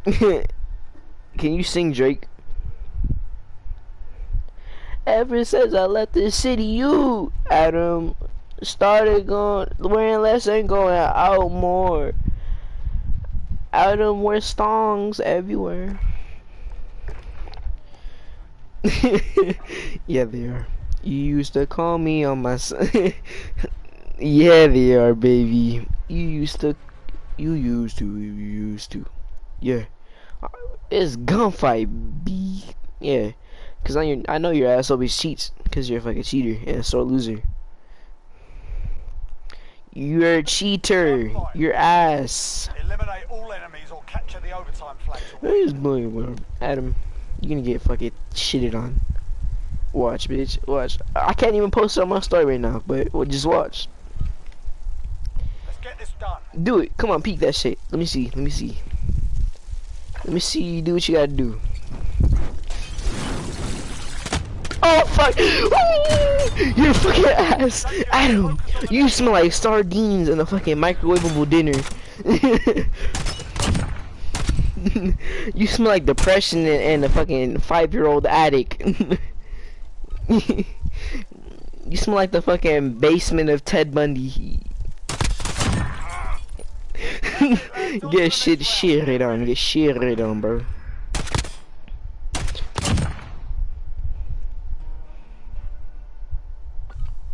Can you sing Drake? Ever since I left the city, you, Adam, started going wearing less and going out more. Adam wears thongs everywhere. Yeah, they are. You used to call me on my son. Yeah, they are, baby. You used to. Yeah. It's gunfight, B. Yeah. Cause I know your ass always cheats. Cause you're a fucking cheater and a sore loser. You're a cheater. Your ass. Eliminate all enemies or capture the overtime flags. Adam, you're gonna get fucking shitted on. Watch, bitch. Watch. I can't even post it on my story right now, but well, just watch. Let's get this done. Do it. Come on, peek that shit. Let me see. Let me see. Let me see you do what you gotta do. Oh fuck! Your fucking ass, Adam. You smell like sardines in a fucking microwavable dinner. You smell like depression and a fucking 5-year-old addict. You smell like the fucking basement of Ted Bundy. Get shit on. Get shit on, bro.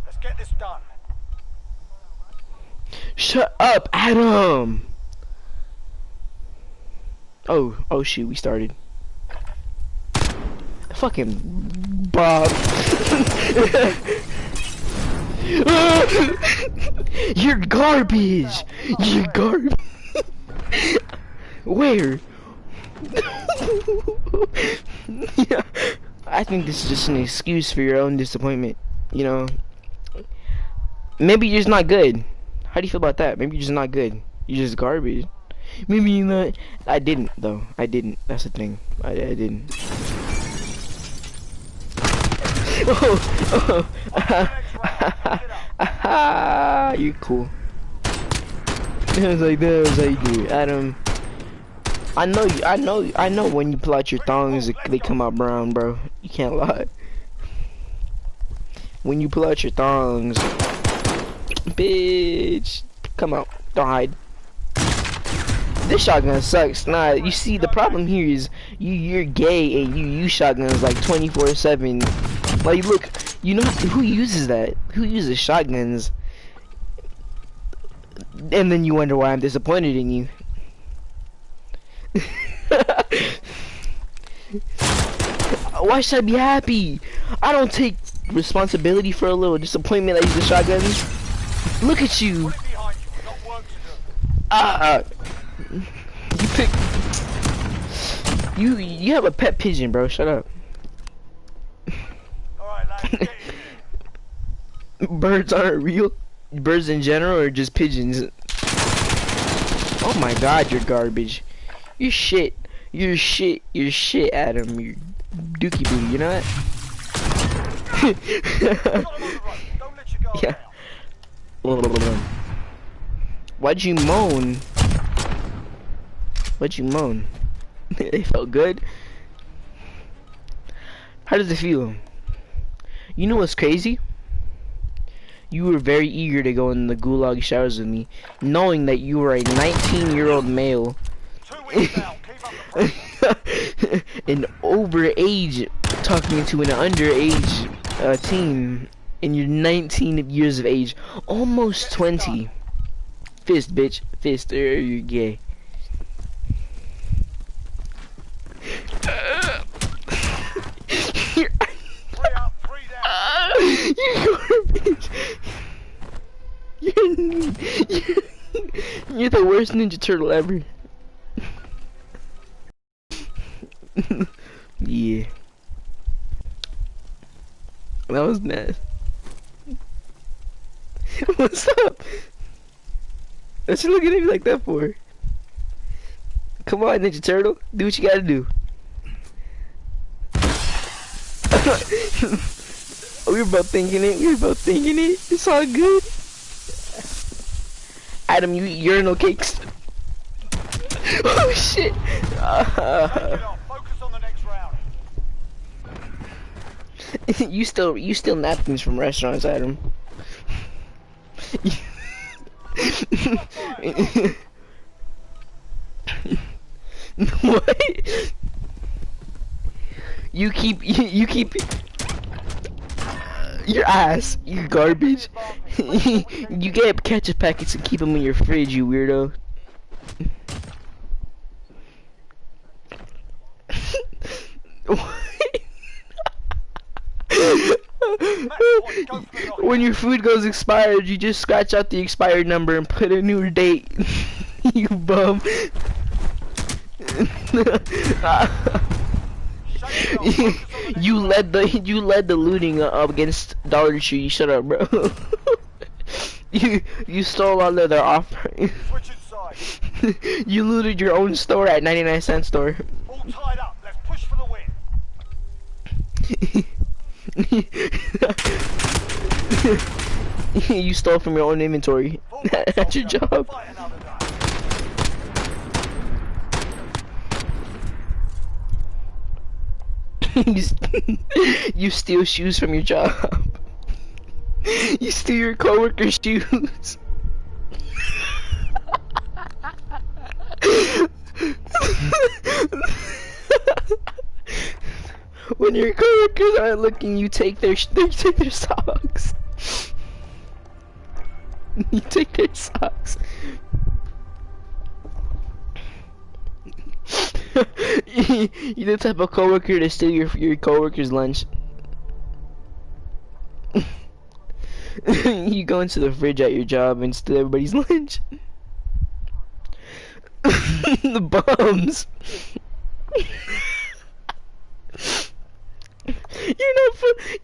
Let's get this done. Shut up, Adam. Oh shoot, we started. Fucking Bob. You're garbage. You're garbage. Where? Yeah, I think this is just an excuse for your own disappointment. You know, maybe you're just not good. How do you feel about that? Maybe you're just not good. You're just garbage. Maybe you're not. I didn't though. I didn't. That's the thing. I didn't. Oh. You're cool. That was like that was how you do it, Adam. I know when you pull out your thongs they come out brown, bro. You can't lie. When you pull out your thongs, bitch, come out. Don't hide. This shotgun sucks. Nah, you see the problem here is you're gay and you use shotguns like 24/7. Like look, you know who uses that? Who uses shotguns? And then you wonder why I'm disappointed in you. Why should I be happy? I don't take responsibility for a little disappointment that uses shotguns. Look at you. You pick. You have a pet pigeon, bro. Shut up. Birds aren't real. Birds in general, or just pigeons? Oh my God, you're garbage. You're shit. You're shit. You're shit, Adam. You're dookie boo. You know that? Yeah. Why'd you moan? Why'd you moan? It felt good. How does it feel? You know what's crazy? You were very eager to go in the gulag showers with me, knowing that you were a 19-year-old male. An overage talking to an underage teen, and you're 19 years of age, almost 20. Fist, bitch, fist, or you're gay. You're garbage. You're the worst Ninja Turtle ever. Yeah. That was nice. What's up? What you looking at me like that for? Come on, Ninja Turtle. Do what you gotta do. We were both thinking it. We were both thinking it. It's all good. Adam, you eat urinal cakes. Oh shit. Shake it off. Focus on the next round. You steal napkins from restaurants, Adam. What? You keep your ass, you garbage. You get ketchup packets and keep them in your fridge, you weirdo. When your food goes expired, you just scratch out the expired number and put a new date. You bum. You led the looting up against Dollar Tree. Shut up, bro. You stole all of their offerings. Switch inside. You looted your own store at 99-cent store. All tied up. Let's push for the win. You stole from your own inventory. That's your job. Fight another day. You steal shoes from your job. You steal your coworker's shoes. When your coworkers aren't looking, you take their socks. You take their socks. You're the type of coworker to steal your coworker's lunch. You go into the fridge at your job and steal everybody's lunch. The bums.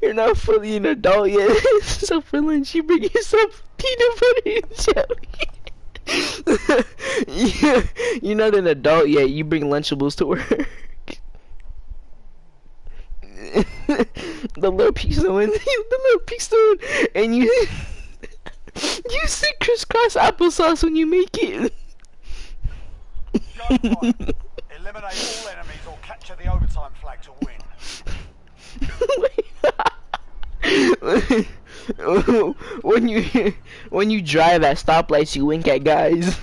You're not fully an adult yet. So for lunch you bring yourself peanut butter and jelly. You're not an adult yet. You bring Lunchables to work. The little pizza one, and you see crisscross applesauce when you make it. Eliminate all enemies or capture the overtime flag to win. When you drive at stoplights, you wink at guys.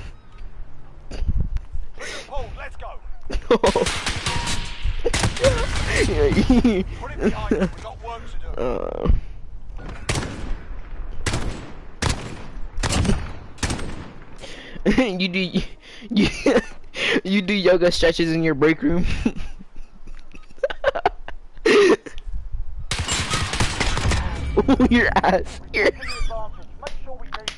Pull, let's go. Put it behind us, we've got work to do. You do yoga stretches in your break room. Your ass. Make sure we keep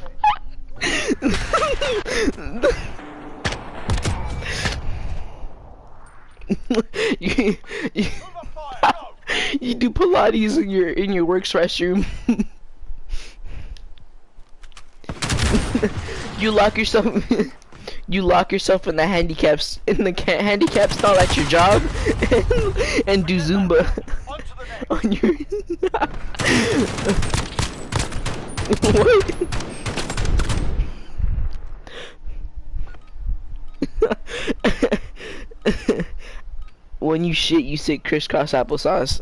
it. You do Pilates in your work's restroom. You lock yourself in the handicap stall at your job and do Zumba on your What? When you shit, you say crisscross applesauce.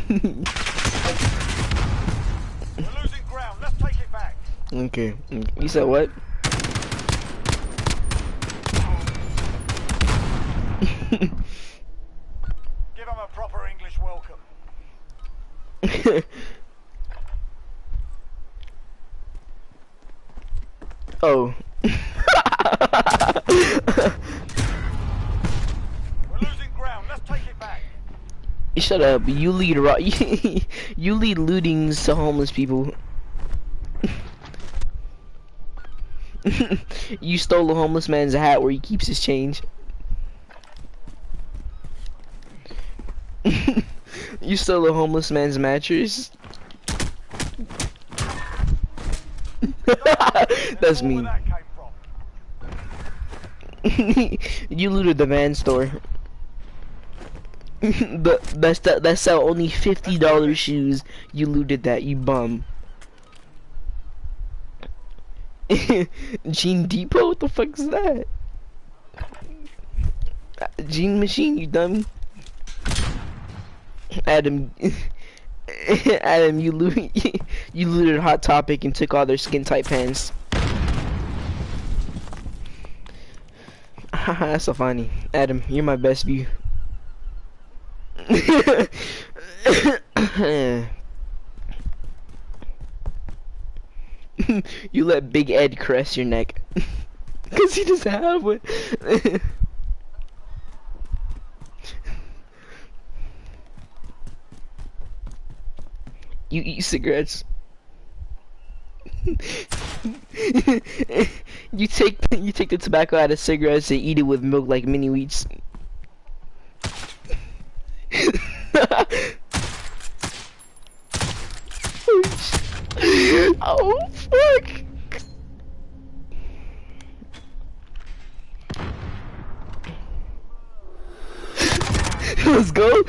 We're losing ground, let's take it back. Okay. You said what? Give them a proper English welcome. Oh. We're losing ground, let's take it back. Shut up. You lead you lead lootings to homeless people. You stole a homeless man's hat where he keeps his change. You stole a homeless man's mattress. That's mean. Where that came from. You looted the van store. That sell only $50 shoes. You looted that, you bum. Gene Depot? What the fuck is that? Gene machine, you dummy. Adam, Adam, you looted Hot Topic and took all their skin tight pants. Haha, that's so funny. Adam, you're my best view. You let Big Ed caress your neck. Cause he doesn't have one. You eat cigarettes. you take the tobacco out of cigarettes and eat it with milk like mini wheats. Oh fuck! Let's go.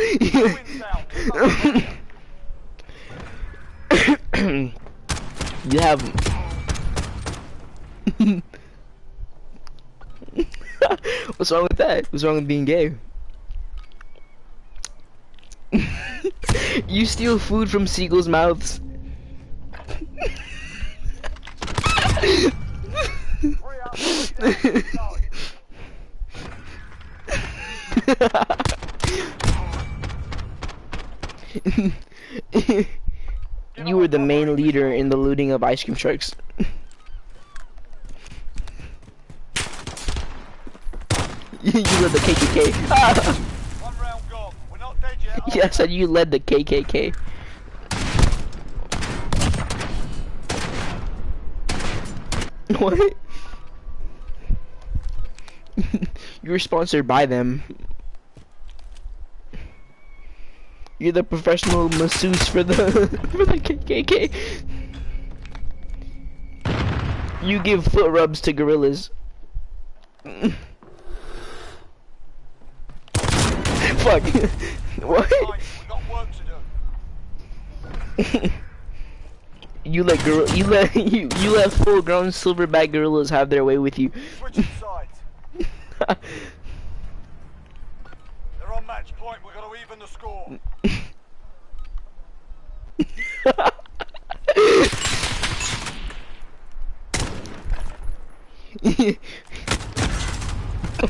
You have. What's wrong with that? What's wrong with being gay? You steal food from seagulls' mouths. You were the main leader in the looting of ice cream trucks. You led the KKK. One round gone. We're not dead yet. Yeah, I said you led the KKK. What? You were sponsored by them. You're the professional masseuse for the for the KKK. You give foot rubs to gorillas. Fuck. What? We got work to do. You let you let full-grown silverback gorillas have their way with you. Switching sides. They're on match point. We've got to even the score.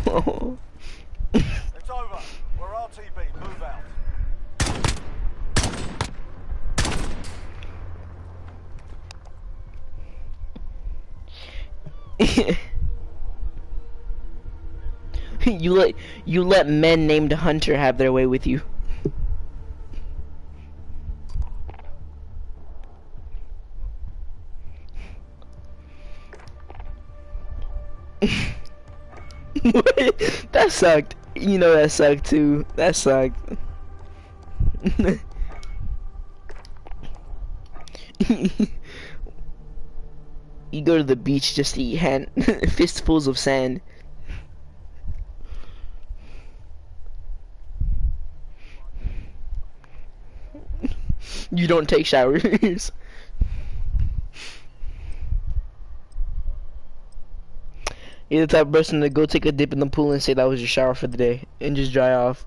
Oh. It's over. We're RTB. Move out. You let men named Hunter have their way with you. That sucked. You know that sucked too. That sucked. You go to the beach just to eat fistfuls of sand. You don't take showers. You're the type of person to go take a dip in the pool and say that was your shower for the day and just dry off.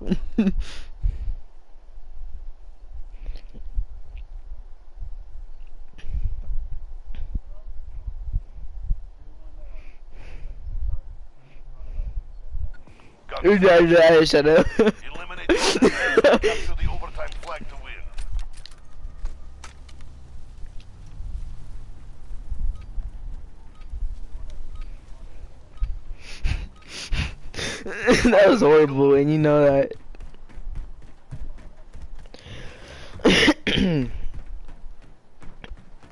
Shut up. Eliminate capture the overtime flag to win. That was horrible, and you know that.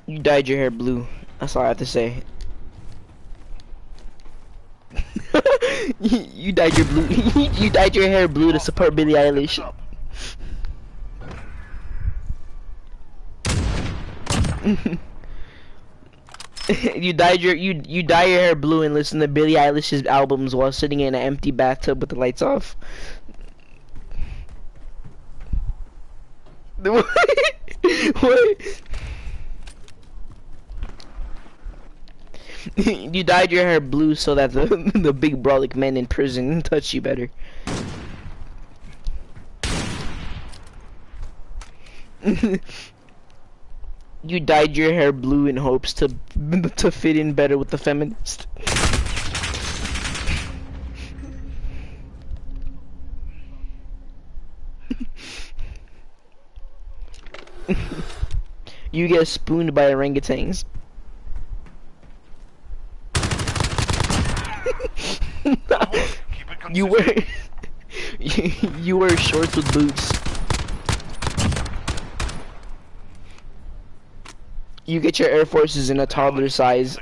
You dyed your hair blue. That's all I have to say. You dyed your blue. You dyed your hair blue to support Billie Eilish. You dye your hair blue and listen to Billie Eilish's albums while sitting in an empty bathtub with the lights off. What? You dyed your hair blue so that the big brolic men in prison touch you better. You dyed your hair blue in hopes to fit in better with the feminist. You get spooned by orangutans. You wear you wear shorts with boots. You get your Air Forces in a toddler size.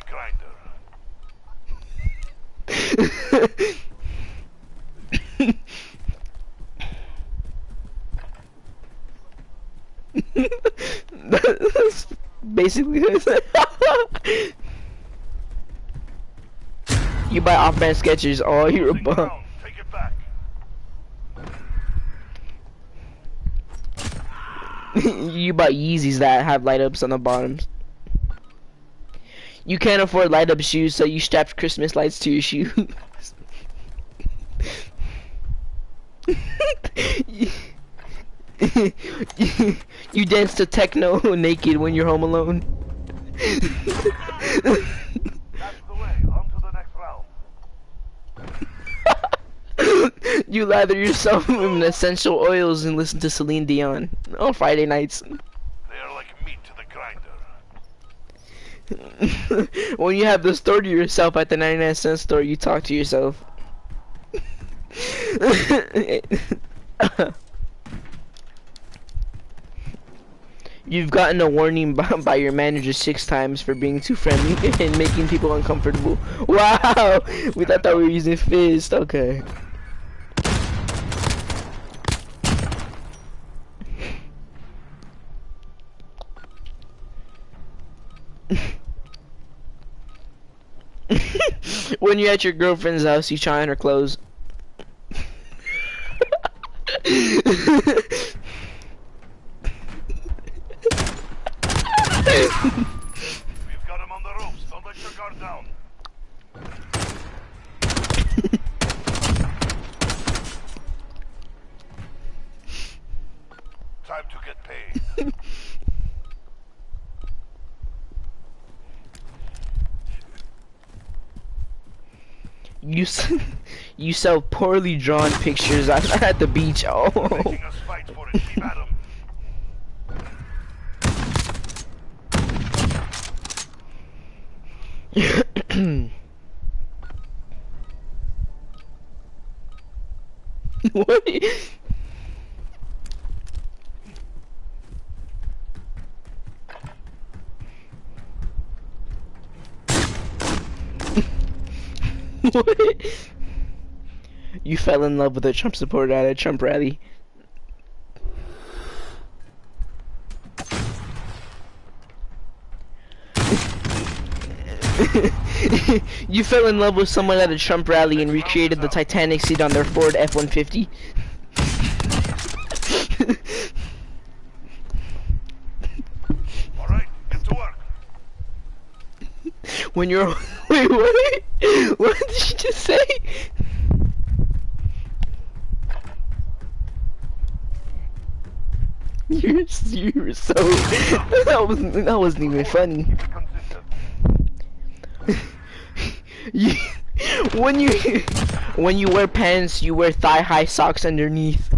That's basically it. You buy off-brand Skechers. Oh, you're a bum. Take it back. You buy Yeezys that have light ups on the bottoms. You can't afford light up shoes, so you strapped Christmas lights to your shoes. You dance to techno naked when you're home alone. That's the way. On to the next round. You lather yourself in essential oils and listen to Celine Dion on Friday nights. They are like meat to the grinder. When you have the store to yourself at the 99-cent store, you talk to yourself. You've gotten a warning by your manager 6 times for being too friendly and making people uncomfortable. Wow! We thought that we were using fist. Okay. When you're at your girlfriend's house, you try on her clothes. We've got him on the ropes. Don't let your guard down. Time to get paid. You sell poorly drawn pictures at the beach. Oh. Making us fight for it. Keep at 'em. What? What? You fell in love with a Trump supporter at a Trump rally. You fell in love with someone at a Trump rally and recreated the Titanic seat on their Ford F-150. Alright, get to work. When you're wait, what? What did you just say? You're so that wasn't even funny. You, when you wear pants, you wear thigh-high socks underneath.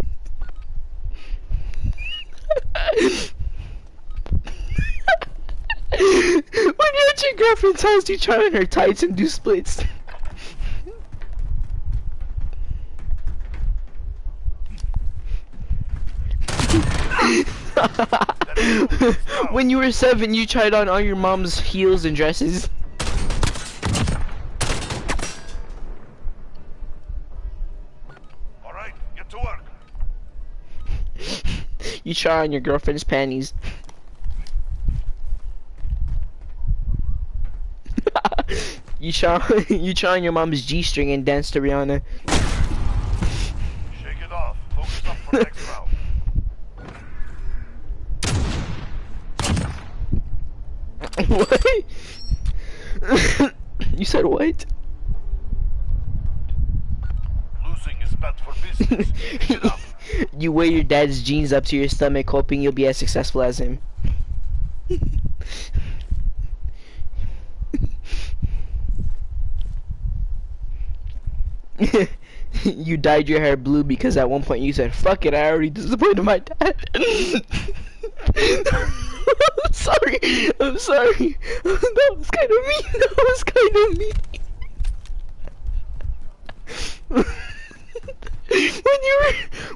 When you're at your girlfriend's house, you try on her tights and do splits. When you were 7, you tried on all your mom's heels and dresses. Alright, get to work. You try on your girlfriend's panties. You try on your mom's G-string and dance to Rihanna. Shake it off. Focus up for next round. What? You said what? Losing is bad for business. Pick it up. You wear your dad's jeans up to your stomach, hoping you'll be as successful as him. You dyed your hair blue because at one point you said, "Fuck it, I already disappointed my dad." I'm sorry. I'm sorry. That was kind of mean. That was kind of mean.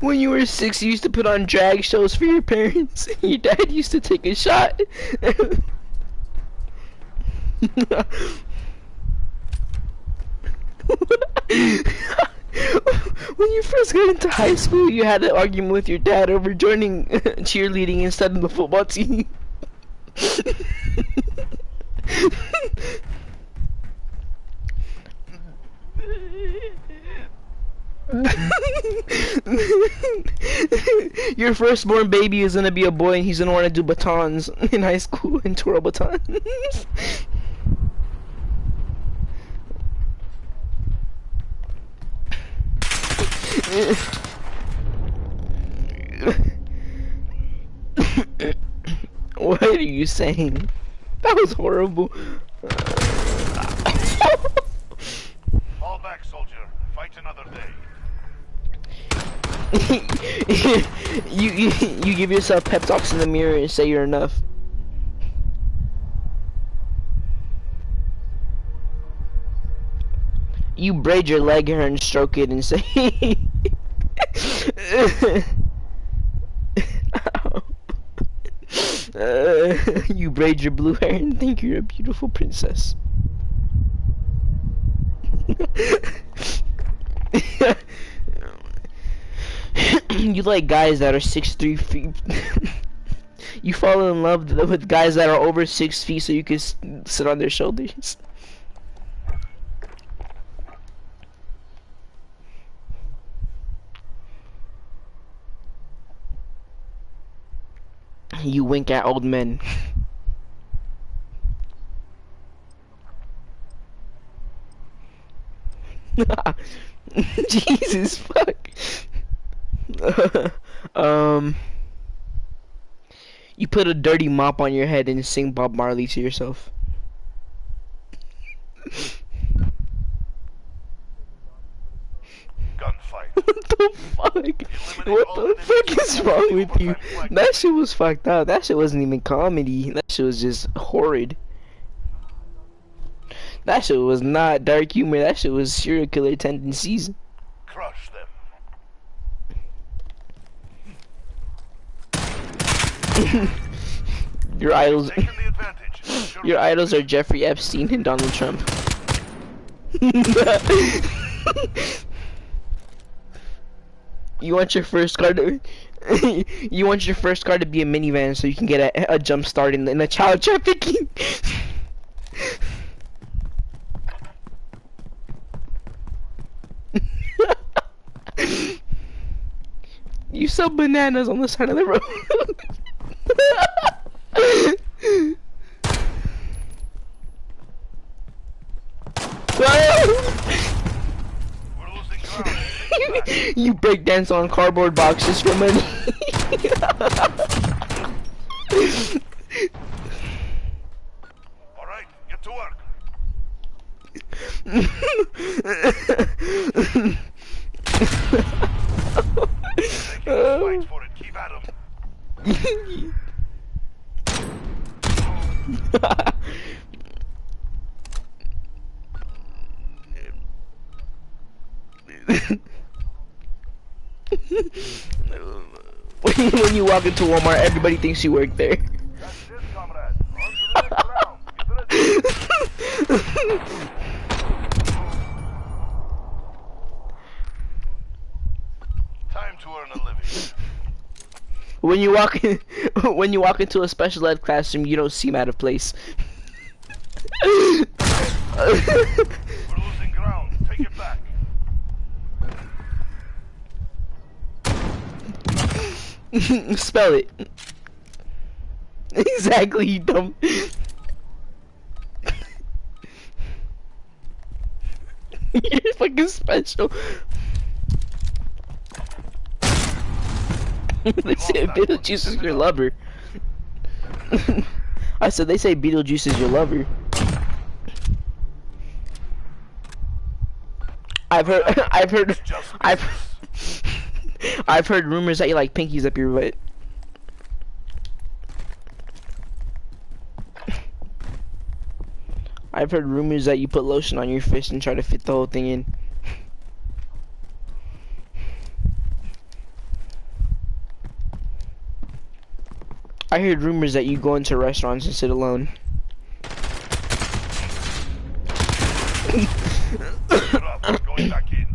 When you were 6, you used to put on drag shows for your parents. Your dad used to take a shot. When you first got into high school, you had an argument with your dad over joining cheerleading instead of the football team. Your firstborn baby is gonna be a boy and he's gonna want to do batons in high school and twirl batons. What are you saying? That was horrible. Fall back, soldier. Fight another day. You give yourself pep talks in the mirror and say you're enough. You braid your leg hair and stroke it and say you braid your blue hair and think you're a beautiful princess. You like guys that are 6'3" feet. You fall in love with guys that are over 6 feet so you can sit on their shoulders. You wink at old men. Jesus fuck. You put a dirty mop on your head and sing Bob Marley to yourself. Gunfight. What the fuck? What the fuck is wrong with you? That shit was fucked up. That shit wasn't even comedy. That shit was just horrid. That shit was not dark humor. That shit was serial killer tendencies. Crush them. Your idols. Taking the advantage. Your idols are Jeffrey Epstein and Donald Trump. You want your first car to you want your first car to be a minivan so you can get a jump start in the child trafficking. You sell bananas on the side of the road. We're losing ground. You break dance on cardboard boxes for money. All right, get to work. Taking a fight for it. Keep at 'em. When you walk into Walmart, everybody thinks you work there. That's it, comrade. On to the next round. Get ready. Time to earn a living. When you walk in, when you walk into a special ed classroom, you don't seem out of place. We're losing ground. Take it back. Spell it. Exactly, you dumb. fucking special. They say Beetlejuice is your lover. I said they say Beetlejuice is your lover. I've heard, I've heard rumors that you like pinkies up your butt. I've heard rumors that you put lotion on your fist and try to fit the whole thing in. I heard rumors that you go into restaurants and sit alone. Going back in.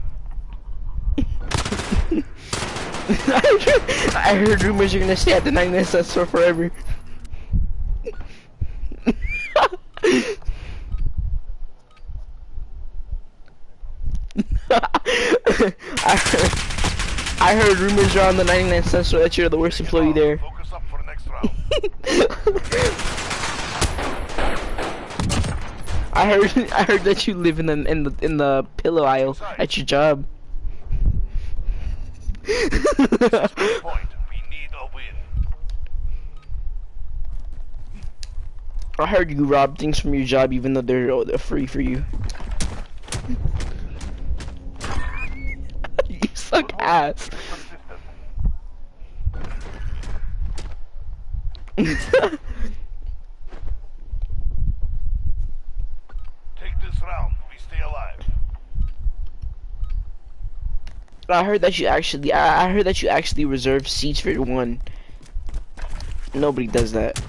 I heard rumors you're gonna stay at the 99-cent store forever. I heard rumors you're on the 99-cent store that you're the worst employee there. Focus up for the next round. I heard that you live in the pillow aisle at your job. Point. We need a win. I heard you rob things from your job even though they're free for you. You suck ass. Take this round. We stay alive. I heard that you actually I heard that you actually reserve seats for one. Nobody does that.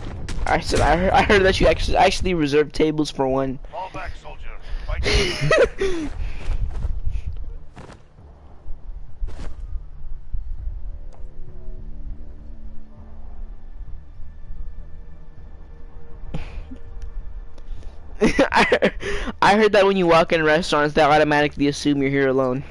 I said I heard that you actually reserve tables for one. Fall back, soldier. Fight. I heard that when you walk in restaurants, they automatically assume you're here alone.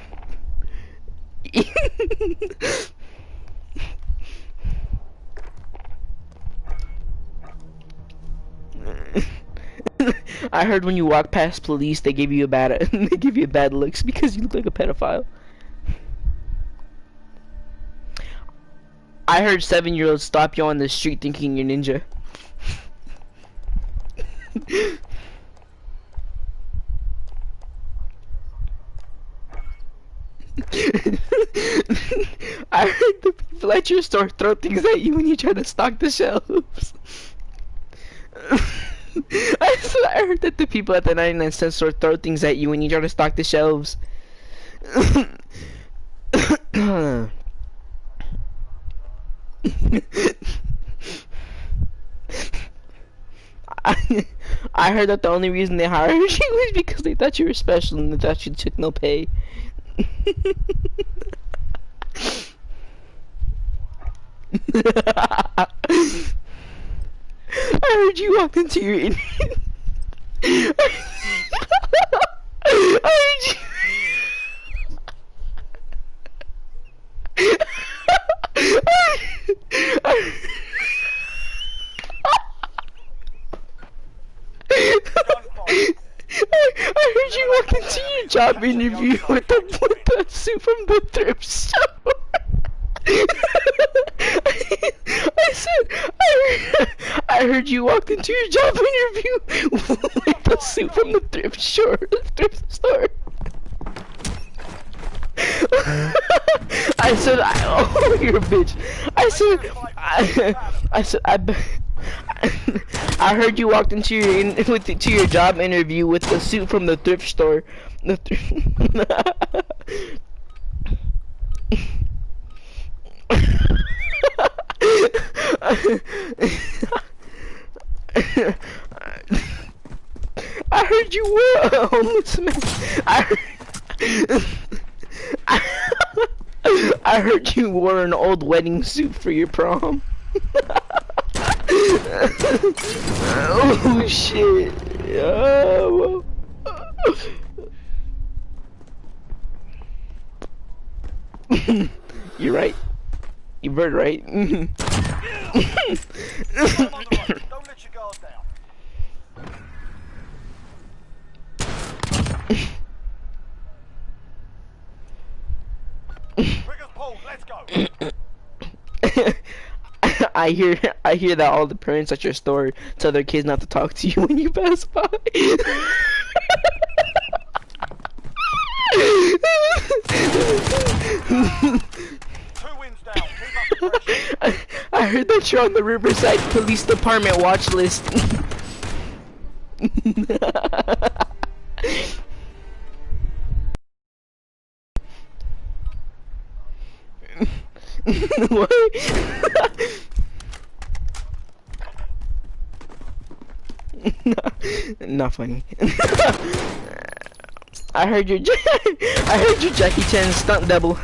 I heard when you walk past police, they give you bad looks because you look like a pedophile. I heard 7-year-olds stop you on the street thinking you're ninja. I heard the people at your store throw things at you when you try to stock the shelves. I heard that the people at the 99-cent store throw things at you when you try to stock the shelves. I heard that the only reason they hired you was because they thought you were special and they thought you took no pay. I heard you walked into your I heard you I heard you walked into your job interview with the suit from the thrift store. I heard you walked into your job interview with the suit from the thrift store. I said, oh, you're a bitch. I heard you walked into your job interview with the suit from the thrift store. I heard you were a homeless man. I heard you wore an old wedding suit for your prom. Oh shit. Oh. You're right. You heard right. Don't let your guard down. Triggers pulled. Let's go. I hear that all the parents at your store tell their kids not to talk to you when you pass by. Two wins down. Keep up the pressure. I heard that you're on the Riverside Police Department watch list. What? Not funny. I heard your Jackie Chan stunt double.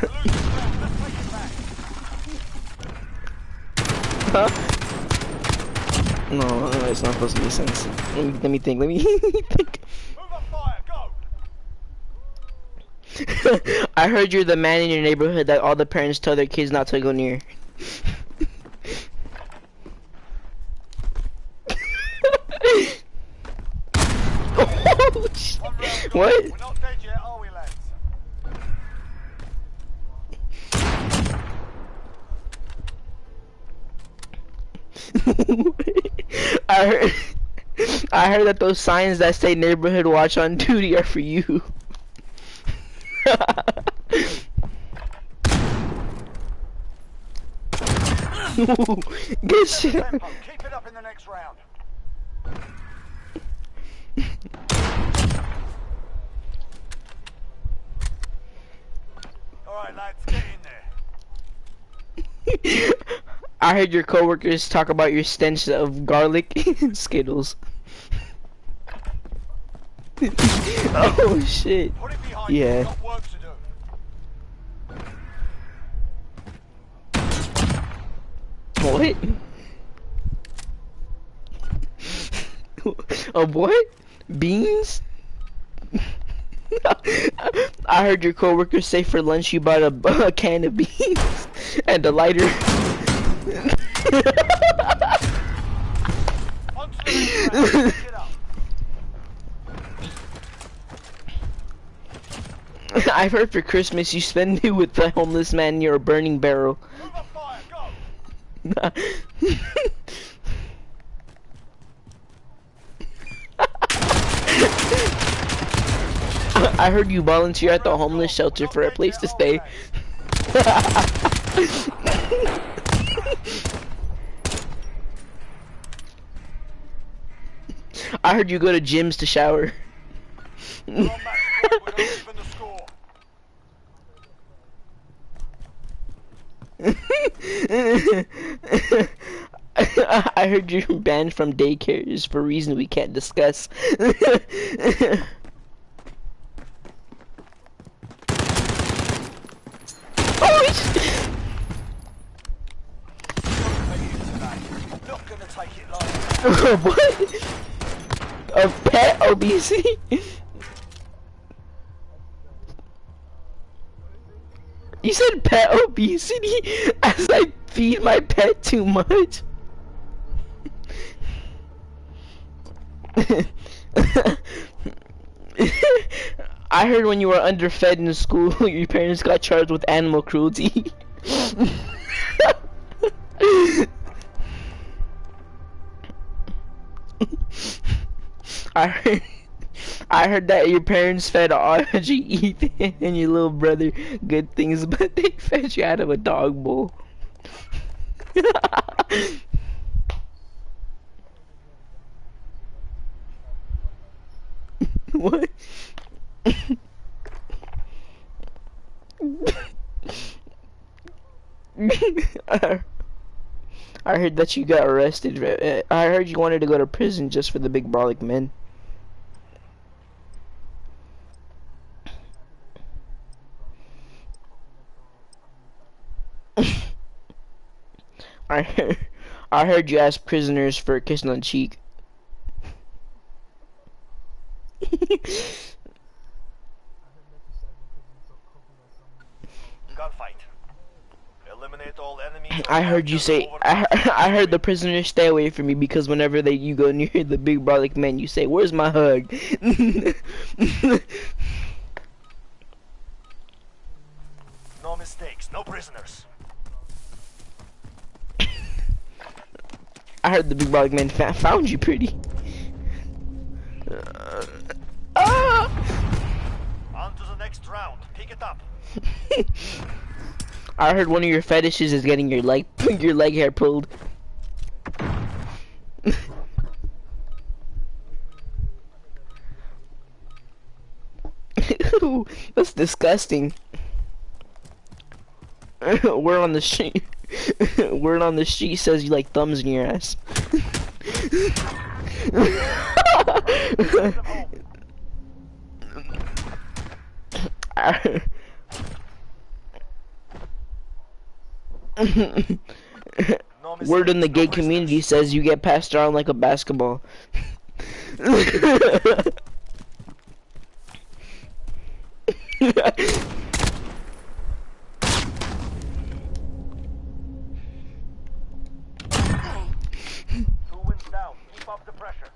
Huh? No, it's not supposed to make sense. Let me think. Think. Move up fire. Go. I heard you're the man in your neighborhood that all the parents tell their kids not to go near. Oh, shit. What? We're not dead yet, are we, lads? I heard that those signs that say neighborhood watch on duty are for you. Good shit. Tempo. Keep it up in the next round. Alright, lads, get in there. I heard your coworkers talk about your stench of garlic and Skittles. Oh shit. Put it behind Yeah. you. Got work to do. What? A what? Beans? I heard your coworkers say for lunch you bought a can of beans and a lighter. On to the next round. Pick it up. I've heard for Christmas you spend it with the homeless man near a burning barrel. Move up fire. Go. I heard you volunteer at the homeless shelter for a place to stay. I heard you go to gyms to shower. We're on match point. We're not even the score. I heard you're banned from daycares for reasons we can't discuss. Oh, Not gonna take it like what? Of pet obesity? You said pet obesity as I feed my pet too much? I heard when you were underfed in school, your parents got charged with animal cruelty. I heard that your parents fed Audrey, Ethan, and your little brother good things, but they fed you out of a dog bowl. What? I heard that you got arrested. I heard you wanted to go to prison just for the big brolic men. I heard you asked prisoners for a kiss on the cheek. gunfight. Eliminate all enemies. I heard you say. I heard the prisoners stay away from me because whenever you go near the big brolic men, you say, "Where's my hug?" No mistakes, no prisoners. I heard the big bug man found you pretty. On to the next round. Pick it up. I heard one of your fetishes is getting your leg hair pulled. Ew, that's disgusting. Word on the sheet. Word on the sheet says you like thumbs in your ass. No Word in the mistakes, gay no community prisoners. says you get passed around like a basketball. Two wins down. Keep up the pressure.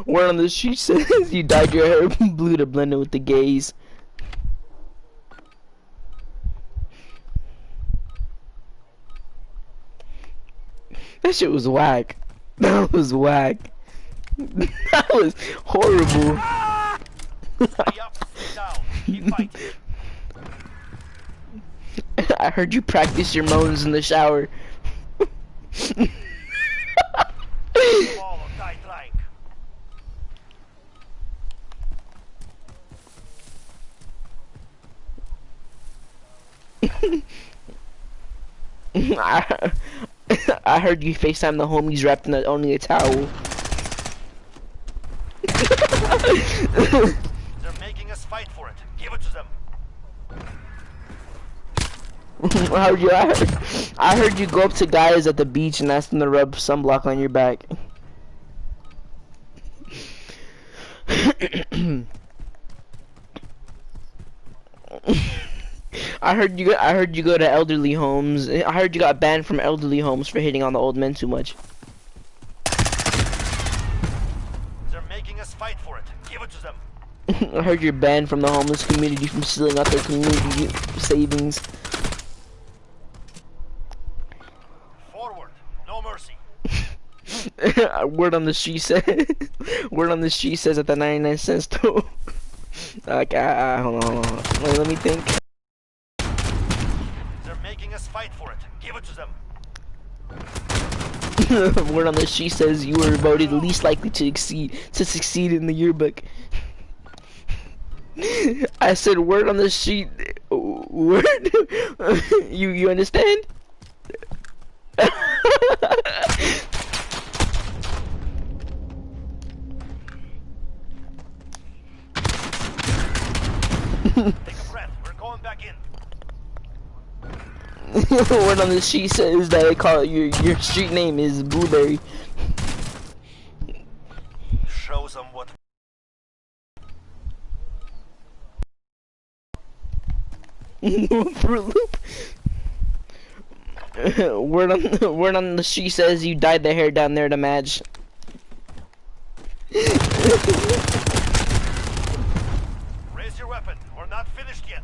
Word on the sheet says you dyed your hair blue to blend in with the gays. That shit was whack. That was whack. That was horrible. Stay up, stay down. Keep fighting. I heard you practice your moans in the shower. Fall or die trying. I, I heard you FaceTime the homies wrapped in only a towel. They're making us fight for it. Give it to them. I heard you go up to guys at the beach and ask them to rub sunblock on your back. I heard you go to elderly homes. I heard you got banned from elderly homes for hitting on the old men too much. They're making us fight for it. Give it to them. I heard you're banned from the homeless community from stealing out their community savings. Forward. No mercy. Word on the street says. Word on the street says at the 99-cent store. Okay, hold on. Wait, let me think. They're making us fight for it. Give it to them. Word on the sheet says you were voted least likely to succeed in the yearbook. I said word on the sheet. Word. You understand? Take a breath. We're going back in. Word on the sheet says that they call it your street name is Blueberry. Show them what. Fruit Loop. Word on the sheet says you dyed the hair down there to match. Raise your weapon. We're not finished yet.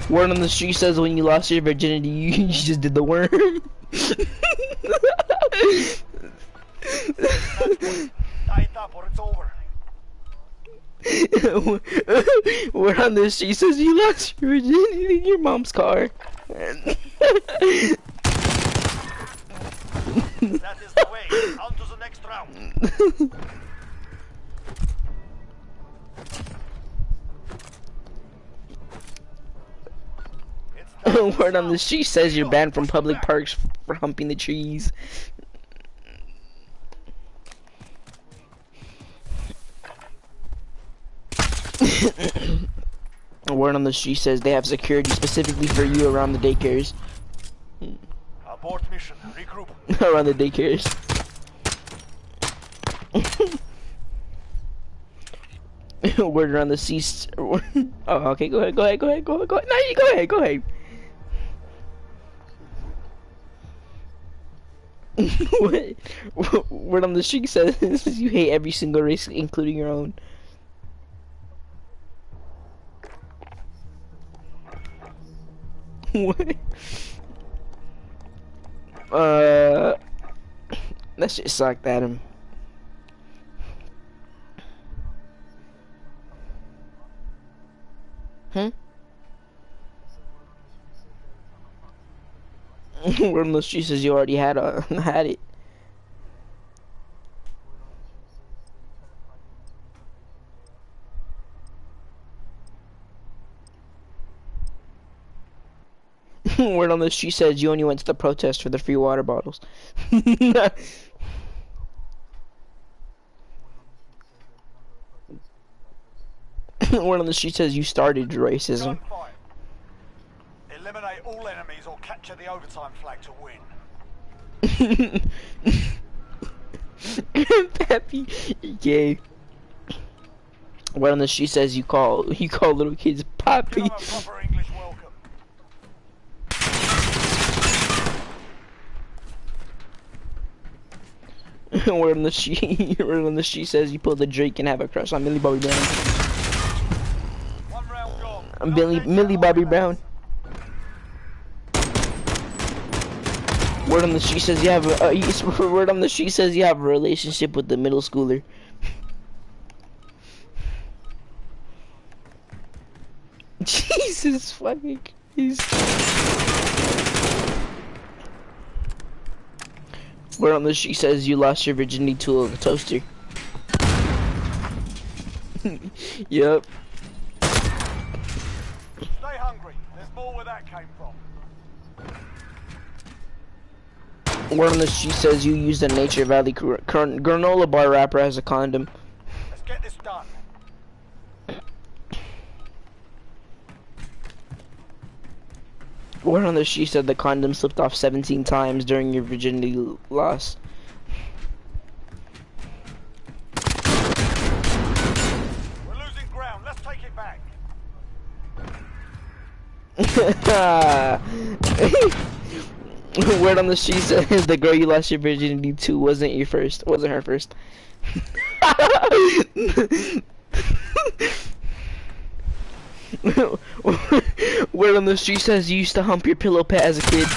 Word on the street says when you lost your virginity, you just did the worm. Tie it up or it's over. Word on the street says you lost your virginity in your mom's car. That is the way. On to the next round. Word on the street says you're banned from public parks for humping the trees. Word on the street says they have security specifically for you around the daycares. Abort mission. Regroup. Around the daycares. Word around the seats. Oh, okay, go ahead. No, you go ahead. Word on the street says you hate every single race, including your own. What? Uh, that shit sucked at him. Hmm? Word on the street says you already had it. Word on the street says you only went to the protest for the free water bottles. Word on the street says you started racism. Gunfight. Eliminate all enemies or capture the overtime flag to win. Peppy, gay. Word on the street says you call little kids poppy. Give them a proper English welcome. Word on the sheet says you pull the Drake and have a crush on Millie Bobby Brown. One round gone. Millie Bobby Brown. Word on the sheet says you have word on the sheet says you have a relationship with the middle schooler. Jesus fucking Christ. Word on the sheet says you lost your virginity to a toaster. Yep. Stay hungry. There's more where that came from. Word on the sheet says you used a Nature Valley granola bar wrapper as a condom. Let's get this done. Word on the sheet said the condom slipped off 17 times during your virginity loss. We're losing ground. Let's take it back. Word on the sheet says the girl you lost your virginity to wasn't her first. Word on the street says you used to hump your pillow pet as a kid.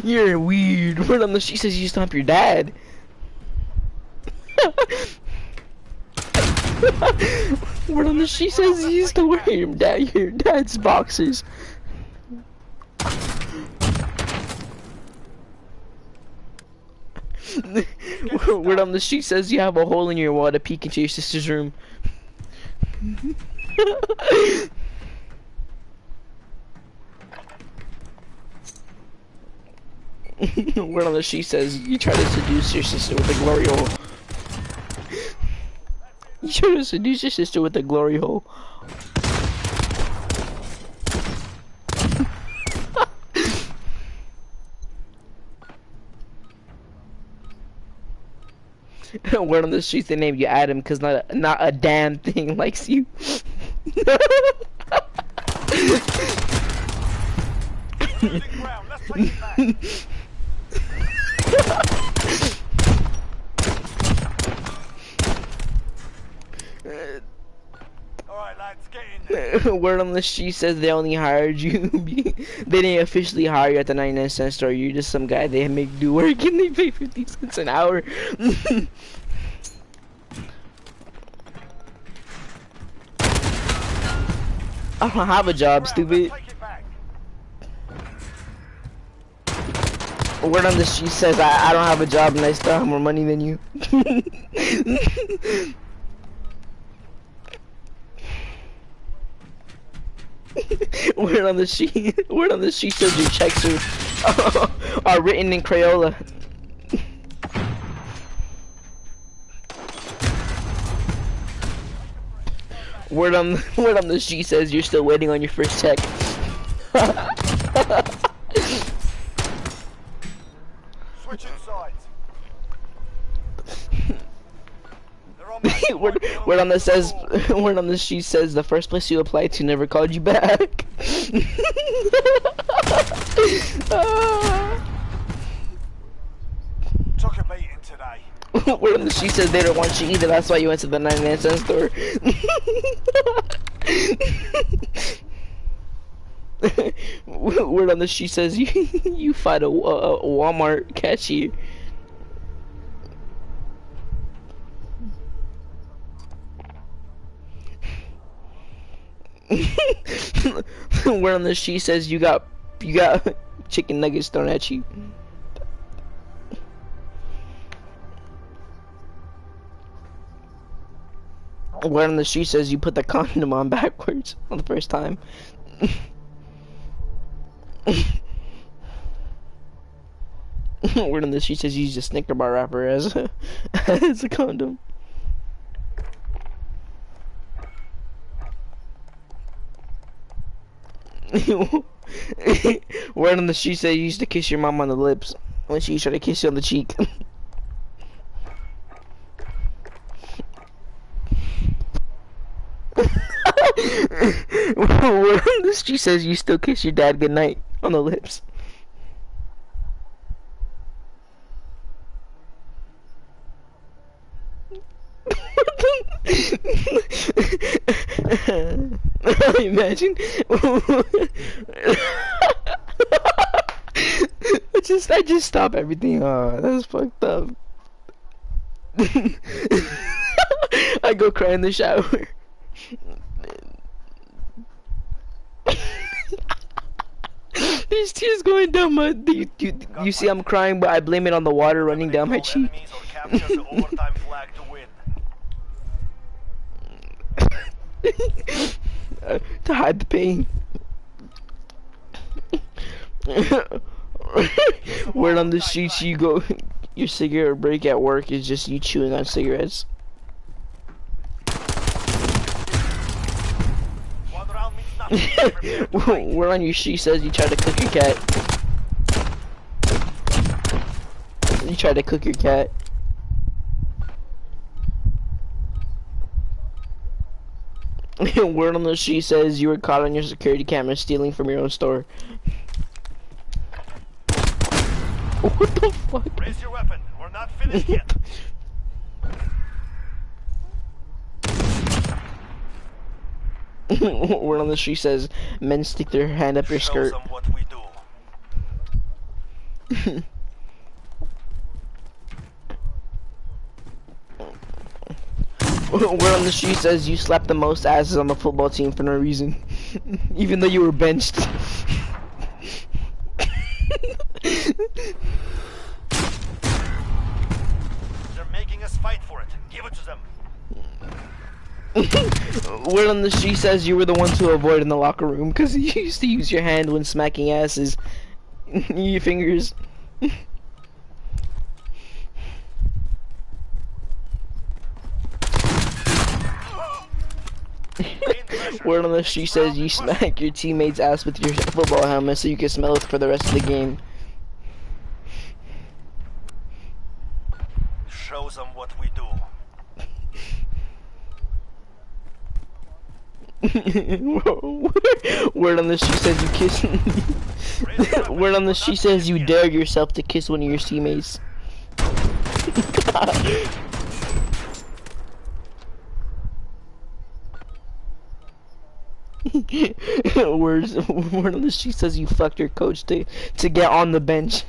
You're weird. Word on the street says you used to hump your dad. Word on the sheet says you used to wear your dad's boxers. Word on the sheet says you have a hole in your wall to peek into your sister's room. Word on the sheet says you try to seduce your sister with a glory hole. You try to seduce your sister with a glory hole. Word on the streets they named you Adam because not a damn thing likes you. We're losing ground. Let's take it back. Alright lads, get in there. Word on the sheet says they only hired you. They didn't officially hire you at the 99-cent store. You're just some guy they make do work and they pay 50 cents an hour. I don't have a job, stupid. Take it back. Word on the sheet says I don't have a job and I still have more money than you. Word on the sheet says your checks are written in Crayola. Word on the sheet says you're still waiting on your first check. Switching sides. Word on the sheet says the first place you applied to never called you back. Took a beating today. Word on the street says they don't want you either. That's why you went to the 99-cent store. Word on the street says you fight a Walmart cashier. Word on the street says you got chicken nuggets thrown at you. Word on the street says you put the condom on backwards on the first time. Word on the street says you use a Snicker bar wrapper as as a condom. Word on the street says you used to kiss your mom on the lips when she tried to kiss you on the cheek. Word on the street says you still kiss your dad goodnight on the lips. Imagine. I just stop everything. That's fucked up. I go cry in the shower. These tears going down my. You see, I'm crying, but I blame it on the water running down my cheek. To hide the pain. Word on the streets, you go. Your cigarette break at work is just you chewing on cigarettes. Word on your sheet says you try to cook your cat. You try to cook your cat. Word on the sheet says you were caught on your security camera stealing from your own store. What the fuck? Raise your weapon. We're not finished yet. Word on the street says men stick their hand up your skirt. Show them what we do. Word on the street says you slapped the most asses on the football team for no reason, even though you were benched. They're making us fight for it. Give it to them. Word on the street says you were the one to avoid in the locker room because you used to use your hand when smacking asses. Your fingers. Word on the street says you smack your teammate's ass with your football helmet so you can smell it for the rest of the game. Show them what we do. Word on the street says you kiss. Word on the street says you dare yourself to kiss one of your teammates. Word on the street says you fucked your coach to get on the bench.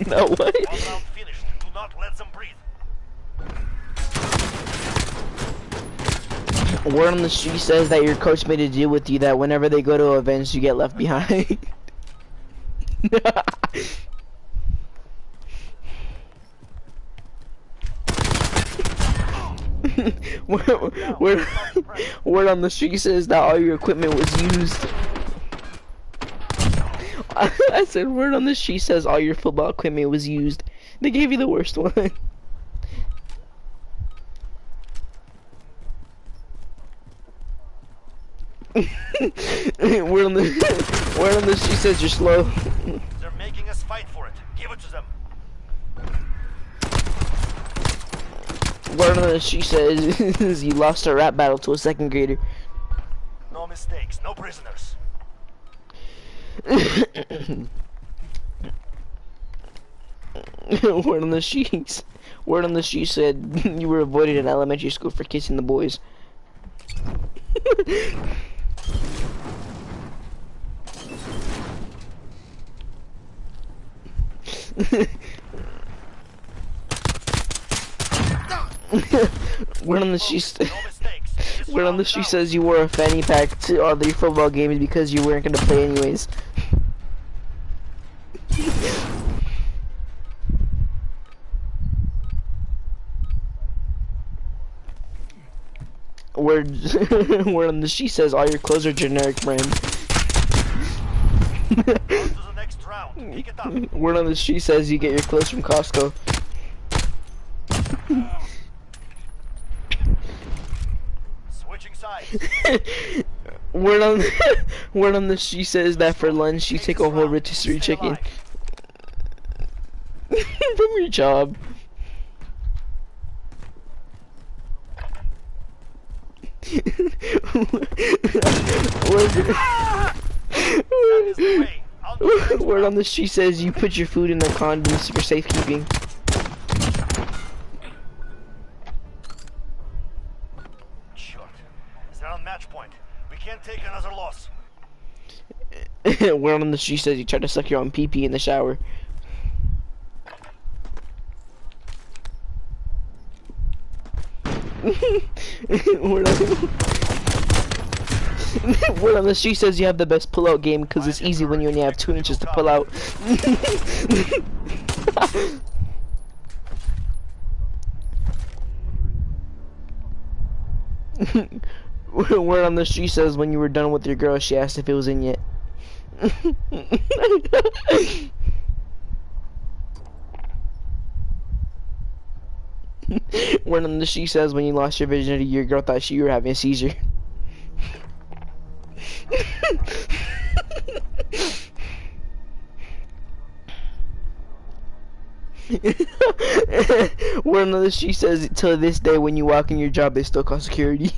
No way. 1 round finished. Do not let them breathe. Word on the street says that your coach made a deal with you that whenever they go to events you get left behind. Word on the street says that all your equipment was used. I said word on the street says all your football equipment was used. They gave you the worst one. Word on the street says you're slow. They're making us fight for it. Give it to them. Word on the street says you lost a rap battle to a second grader. No mistakes. No prisoners. Word on the sheets. Word on the sheet said you were avoided in elementary school for kissing the boys. Word on the sheet. No mistakes. This Word on the round sheet down. says you wore a fanny pack to all your football games because you weren't gonna play anyways. Word, word on the sheet says all your clothes are generic brand. On to the next round. Pick it up. Word on the sheet says you get your clothes from Costco. Switching sides. Word on word on the sheet says that for lunch you take a whole rotisserie Stay chicken alive. from your job. That is the way. On to the next Word on round. the sheet says you put your food in the condoms for safekeeping. Short. They're on match point. We can't take another loss. Word on the sheet says you try to suck your own pee-pee in the shower. Word on the sheet says you have the best pull-out game because it's easy when you only have 2 inches to pull out. Word on the street says when you were done with your girl, she asked if it was in yet. Word on the street says when you lost your virginity, your girl thought you were having a seizure. Word on the street says till this day when you walk in your job, they still call security.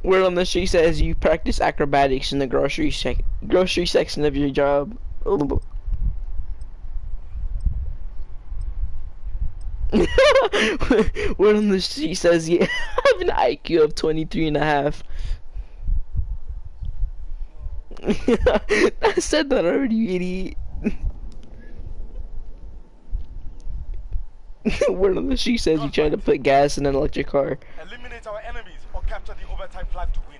Word on the street says you practice acrobatics in the grocery section of your job. Word on the street says you have an IQ of 23 and a half. I said that already, you idiot. Word on the street says you trying to put gas in an electric car. Eliminate our enemies or capture the overtime flag to win.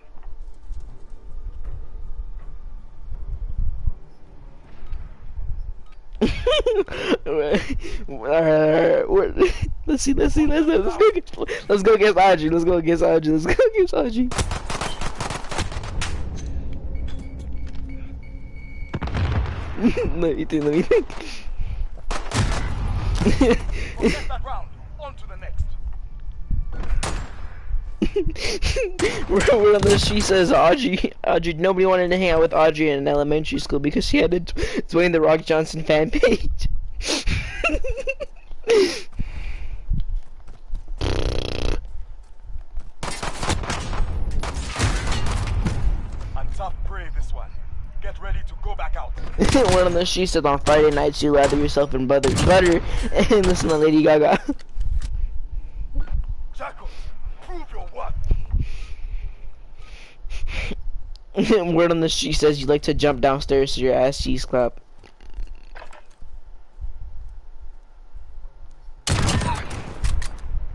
Let's go against Audrey. Let's go against Audrey. Let me think. Forget that round. On to the next. Word on the street says Audrey, nobody wanted to hang out with Audrey in elementary school because she had a Dwayne The Rock Johnson fan page. I'm tough prey this one. Get ready to go back out. Word on the street says on Friday nights you lather yourself in butter and listen to Lady Gaga. Jackal, prove your worth. Word on the street says you like to jump downstairs to your ass cheese clap.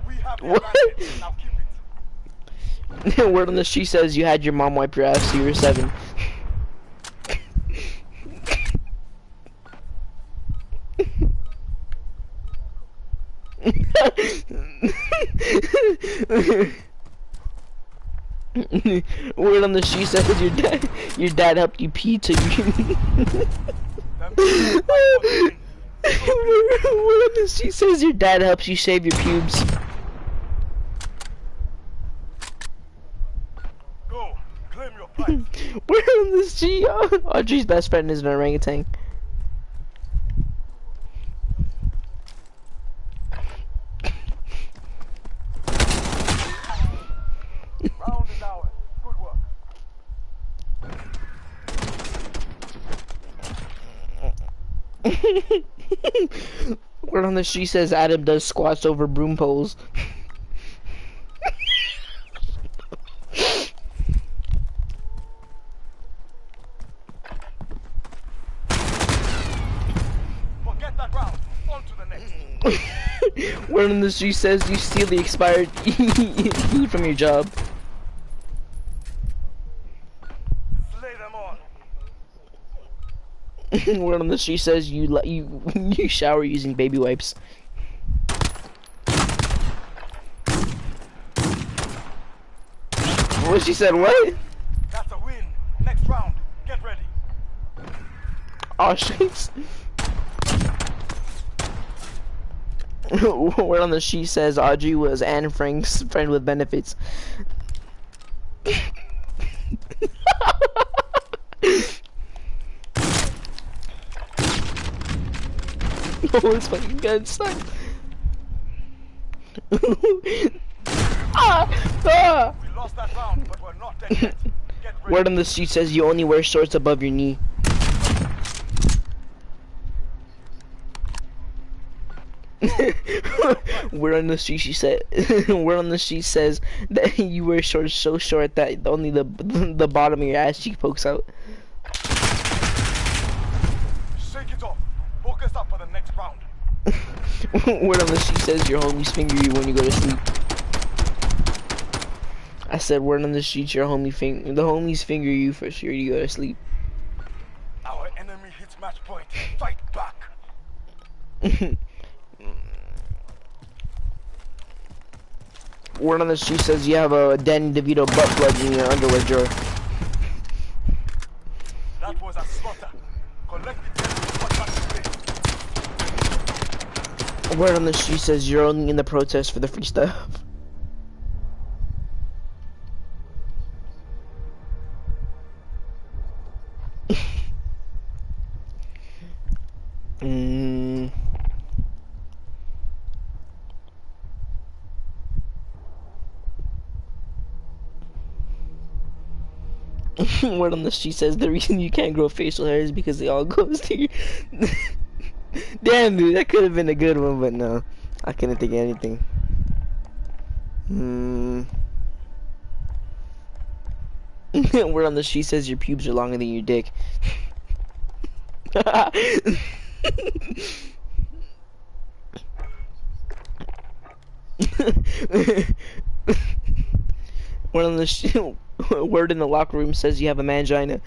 We have the What? advantage. Now keep it. Word on the street says you had your mom wipe your ass till you were 7. Word on the street says your dad helped you pee till you. Word on the street says your dad helps you shave your pubes. Go, claim your prize. Word on the street, Audrey's best friend is an orangutan. Word on the street says Adam does squats over broom poles. Forget that round. On to the next. Word on the street says you steal the expired food from your job. Slay them all. Word on the street says you shower using baby wipes. What she said? What? That's a win. Next round. Get ready. Oh shit. Word on the sheet says Audrey was Anne Frank's friend with benefits. Oh, it's fucking good stuff. Ah! We lost that round, but we're not dead yet. Get ready. Word on the street says you only wear shorts above your knee. Word on the street she said. Word on the street says that you wear shorts so short that only the bottom of your ass cheek pokes out. Shake it off. Focus up for the next round. Word on the street says your homies finger you when you go to sleep. I said word on the street the homies finger you for sure you go to sleep. Our enemy hits match point. Fight back. Word on the street says you have a Danny DeVito butt plug in your underwear drawer. That was a slaughter. Collect the dead and put back to play. Word on the street says you're only in the protest for the free stuff. Word on the street says the reason you can't grow facial hair is because it all goes to your... Damn, dude, that could have been a good one, but no. I couldn't think of anything. Word on the street says your pubes are longer than your dick. Word on the word in the locker room says you have a mangina.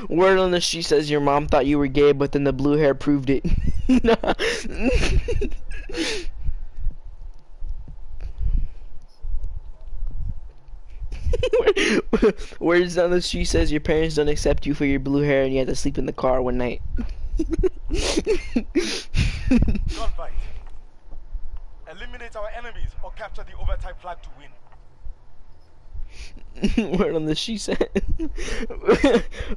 Word on the street says your mom thought you were gay, but then the blue hair proved it. Words on the street says your parents don't accept you for your blue hair and you have to sleep in the car one night. Gunfight. Eliminate our enemies or capture the overtime flag to win. Word on the sheet says.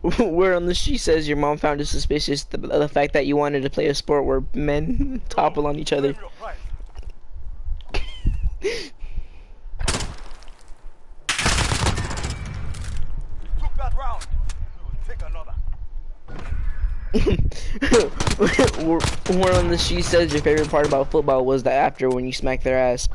Word on the sheet says your mom found it suspicious the fact that you wanted to play a sport where men topple on each other. Claim your prize. Took that round. We will take another. Word on the sheet says your favorite part about football was the after when you smacked their ass.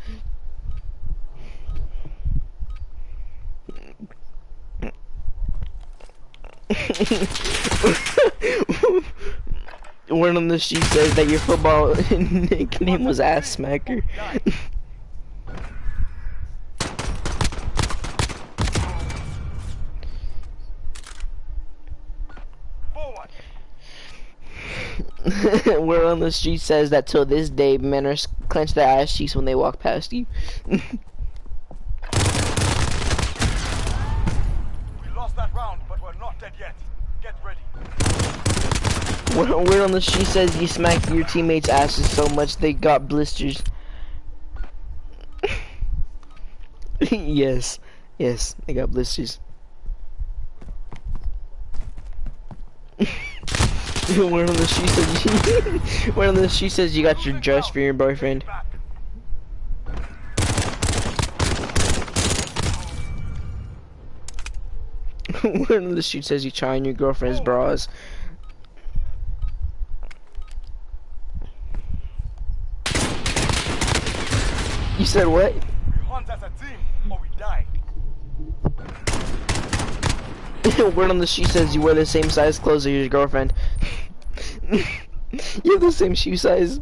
Word on the sheet says that your football nickname was Ass Smacker. Word on the street says that till this day men are clench their ass cheeks when they walk past you. We lost that round, but we're not dead yet. Get ready. Word on the street says you smacked your teammates' asses so much they got blisters. Yes, they got blisters. Word on the street says you word on the street says you got your dress for your boyfriend. Word on the street says you try on your girlfriend's bras. You said what? We hunt as a team, or we die. Word on the street says you wear the same size clothes as your girlfriend. You have the same shoe size.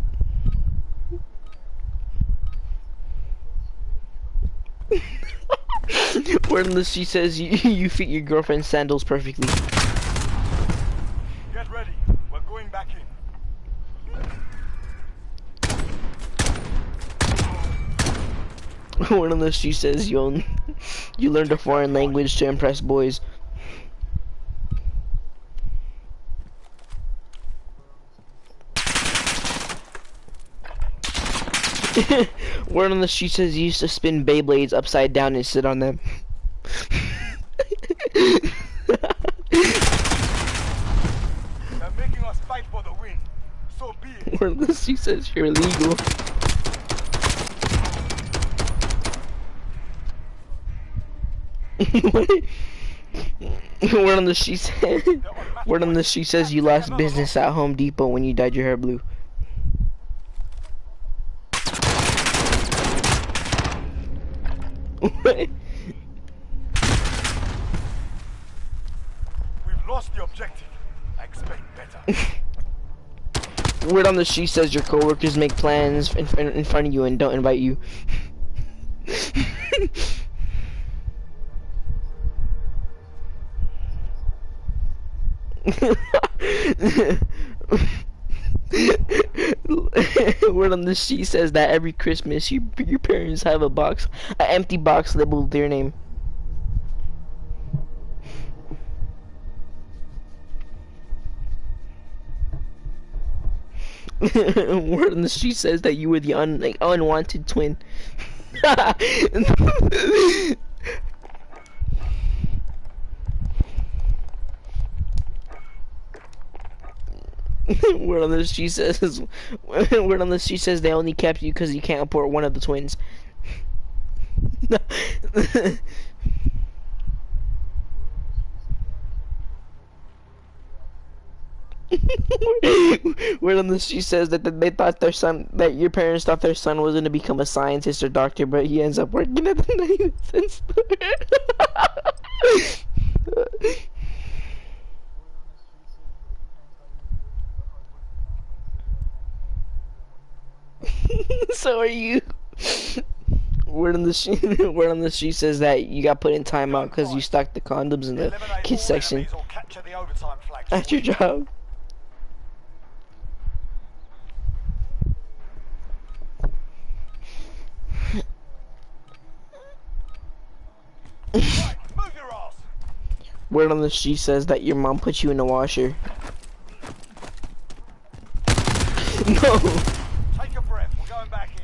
Word on the street says you fit your girlfriend's sandals perfectly. Get ready. We're going back in. Word on the street says you learned a foreign language to impress boys. Word on the street says you used to spin Beyblades upside down and sit on them. They're making us fight for the win. So be it. Word on the street says you're illegal. Word on the street says Word on the street says you lost business at Home Depot when you dyed your hair blue. We've lost the objective. I expect better. Word on the street says your coworkers make plans in front of you and don't invite you. Word on the sheet says that every Christmas your parents have an empty box labeled their name. Word on the street says that you were the unwanted twin. Word on the street says Word on the street says they only kept you because you can't abort one of the twins. Word on the street says that they thought that your parents thought their son was gonna become a scientist or doctor, but he ends up working at the 90-cent store. So are you. Word on the street says that you got put in timeout because you stuck the condoms in the kids section at your job. Right, move your ass. Word on the street says that your mom put you in the washer. No. Take a breath. We're going back in.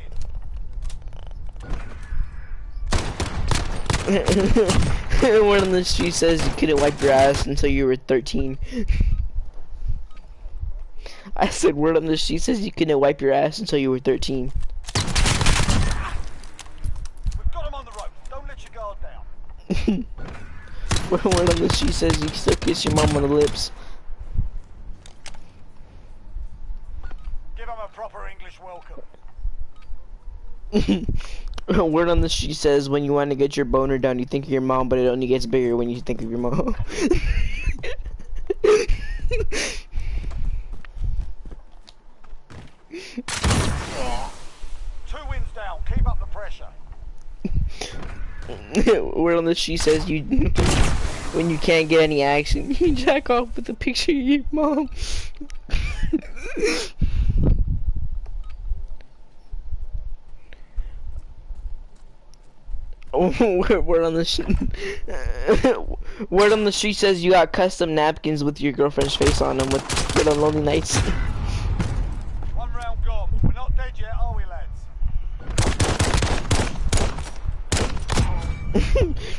Word on the street says you couldn't wipe your ass until you were 13. I said word on the street says you couldn't wipe your ass until you were 13. We've got him on the rope. Don't let your guard down. Word on the street says you still kiss your mom on the lips. Give him a proper English welcome. Word on the street says when you want to get your boner down, you think of your mom, but it only gets bigger when you think of your mom. 2 wins down. Keep up the pressure. Word on the street says you when you can't get any action, you jack off with a picture of your mom. Word on the word on the street says you got custom napkins with your girlfriend's face on them with on lonely nights. 1 round gone. We're not dead yet, are we, lads?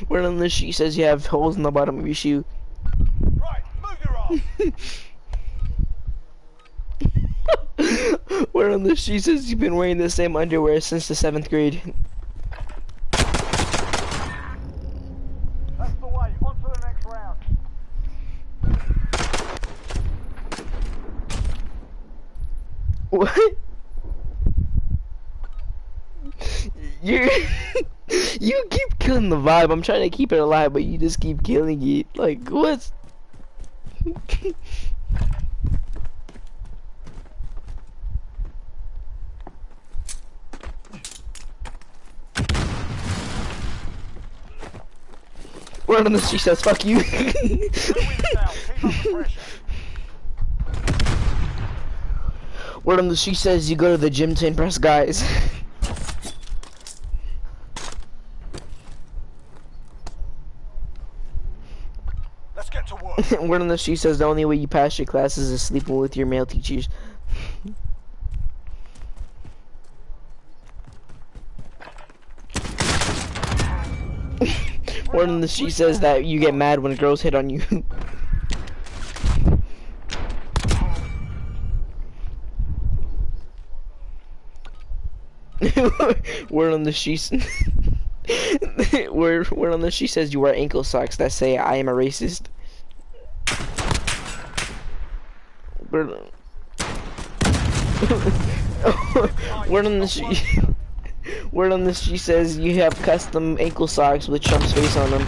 Word on the street says you have holes in the bottom of your shoe. Right, move your ass. Word on the street says you've been wearing the same underwear since the 7th grade. That's the way. On to the next round. You you keep killing the vibe. I'm trying to keep it alive, but you just keep killing it. Like what's Word on the street says fuck you. Two wins down. Keep up the pressure. Word on the street says you go to the gym to impress guys. Let's get to work. Word on the street says the only way you pass your classes is sleeping with your male teachers. Word on the street says that you get mad when girls hit on you. Word on the street. Word on the street says you wear ankle socks that say I am a racist. Word Word on the street. Word on the street says you have custom ankle socks with Trump's face on them.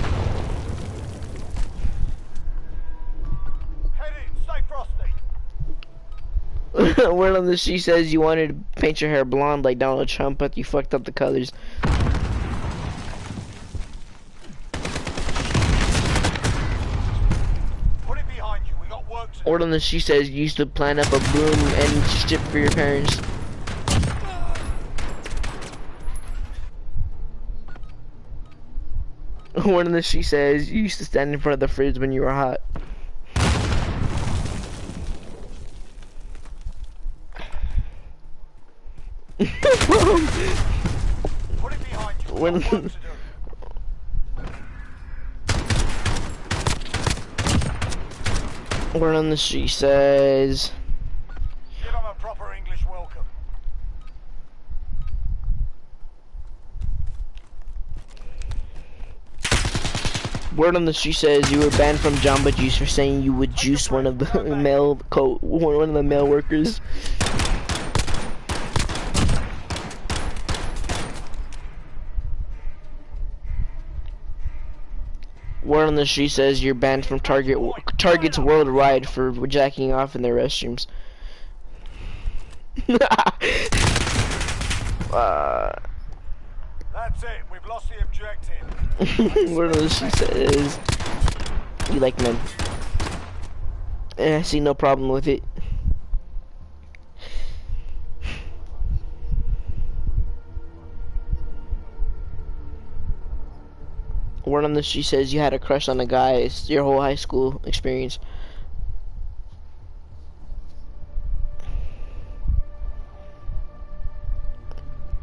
Head in. Stay frosty. Word on the street says you wanted to paint your hair blonde like Donald Trump, but you fucked up the colors. Put it behind you. We got work to do. Word on the street says you used to plan up a broom and strip for your parents. Word on the street says you used to stand in front of the fridge when you were hot. Put it behind you. We got work to do. Word on the street says Give them a proper English welcome. Word on the street says you were banned from Jamba Juice for saying you would juice one of the one of the male workers. Word on the street says you're banned from Targets worldwide for jacking off in their restrooms. That's it. We've lost the objective. Word on the street says you like men. And I see no problem with it. Word on the street says you had a crush on a guy. It's your whole high school experience.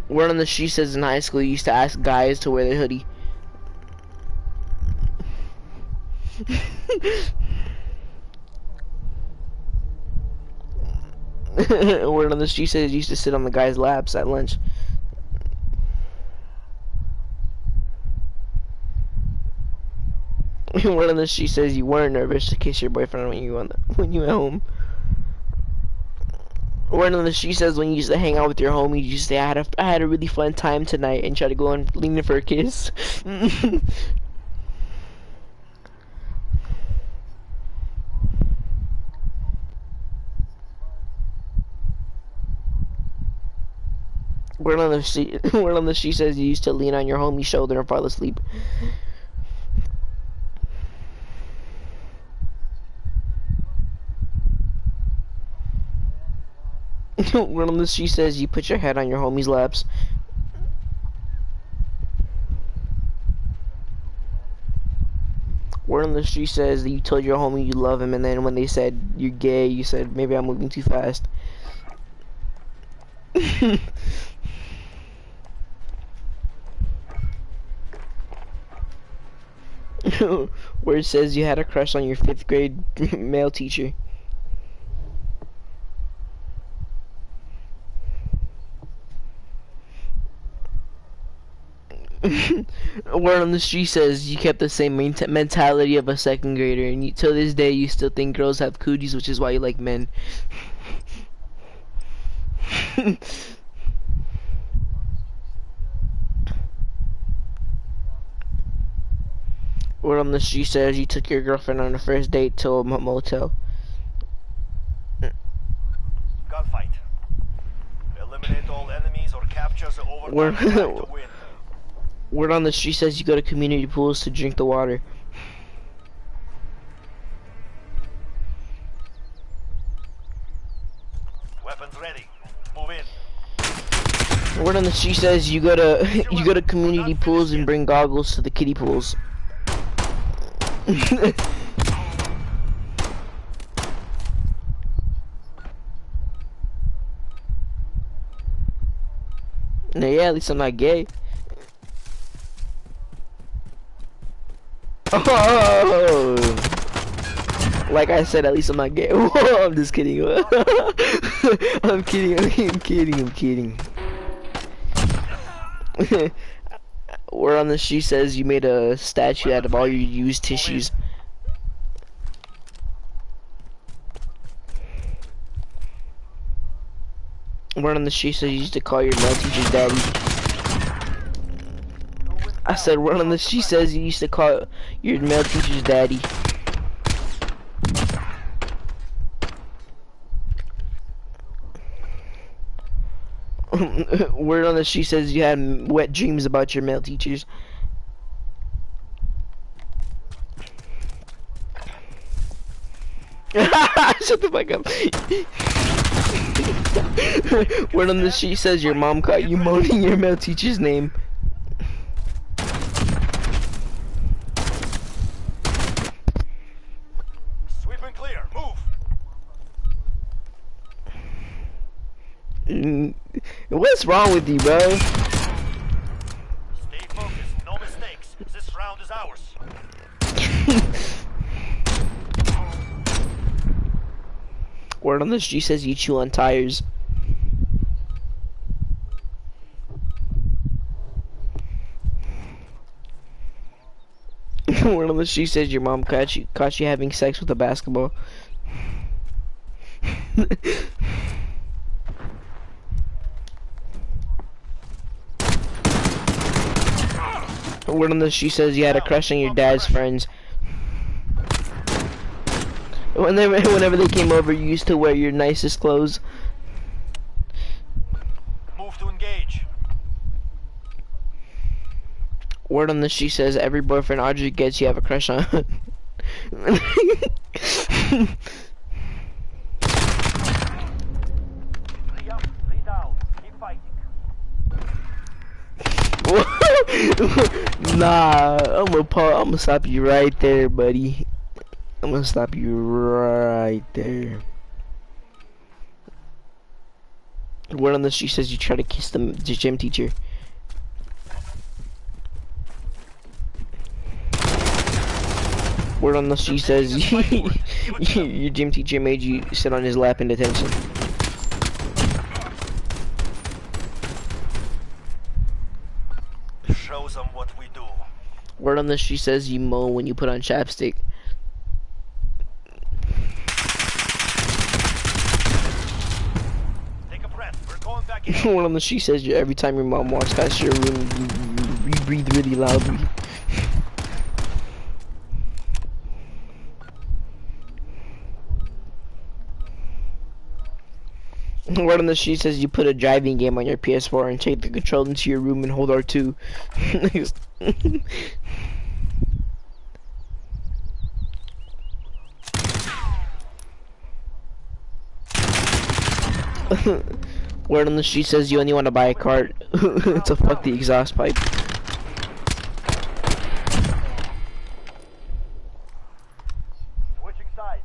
Word on the street says in high school you used to ask guys to wear their hoodie. Word on the street says you used to sit on the guys' laps at lunch. Word on the street says you weren't nervous to kiss your boyfriend when you went home. Word on the street says when you used to hang out with your homies, you used to say I had a really fun time tonight and try to go and lean in for a kiss. Word on the street says you used to lean on your homie's shoulder and fall asleep. Word on the street says you put your head on your homie's laps. Word on the street says that you told your homie you love him, and then when they said you're gay, you said maybe I'm moving too fast. Where it says you had a crush on your 5th grade male teacher. Word on the street says you kept the same mentality of a 2nd grader, and till this day you still think girls have cooties, which is why you like men. Word on the street says you took your girlfriend on a first date to a motel. Gunfight. Eliminate all enemies or capture the Word, overtime flag to win. word on the street says you go to community pools to drink the water. Weapons ready. Move in. Word on the street says you go to you go to community pools and bring goggles to the kiddie pools. Yeah, at least I'm not gay. Oh, like I said, at least I'm not gay. I'm just kidding. I'm kidding. I'm kidding. I'm kidding. Word on the street says you made a statue out of all your used tissues. Word on the street says you used to call your male teacher's daddy. I said word on the street says you used to call your male teacher's daddy. Word on the street says you had wet dreams about your male teachers. Shut the fuck up. Word on the street says your mom caught you moaning your male teacher's name. Sweep and clear. Move. What's wrong with you, bro? Stay focused. No mistakes. This round is ours. Word on the street says you chew on tires. Word on the street says your mom caught you having sex with a basketball. Word on the street says you had a crush on your dad's friends. Whenever they came over, you used to wear your nicest clothes. Move to engage. Word on the street says every boyfriend Audrey gets, you have a crush on. Three up, three down. Keep fighting. Nah, I'm gonna stop you right there, buddy. I'm gonna stop you right there. Word on the street says you try to kiss the gym teacher. Word on the street says your gym teacher made you sit on his lap in detention. Show them what we do. Word on the street says you moan when you put on chapstick. Take a breath. We're going back in. Word on the street says every time your mom walks past your room, you breathe really loudly. Word on the street says you put a driving game on your PS4 and take the control into your room and hold R2. Word on the street says you only want to buy a car to fuck the exhaust pipe. Switching sides.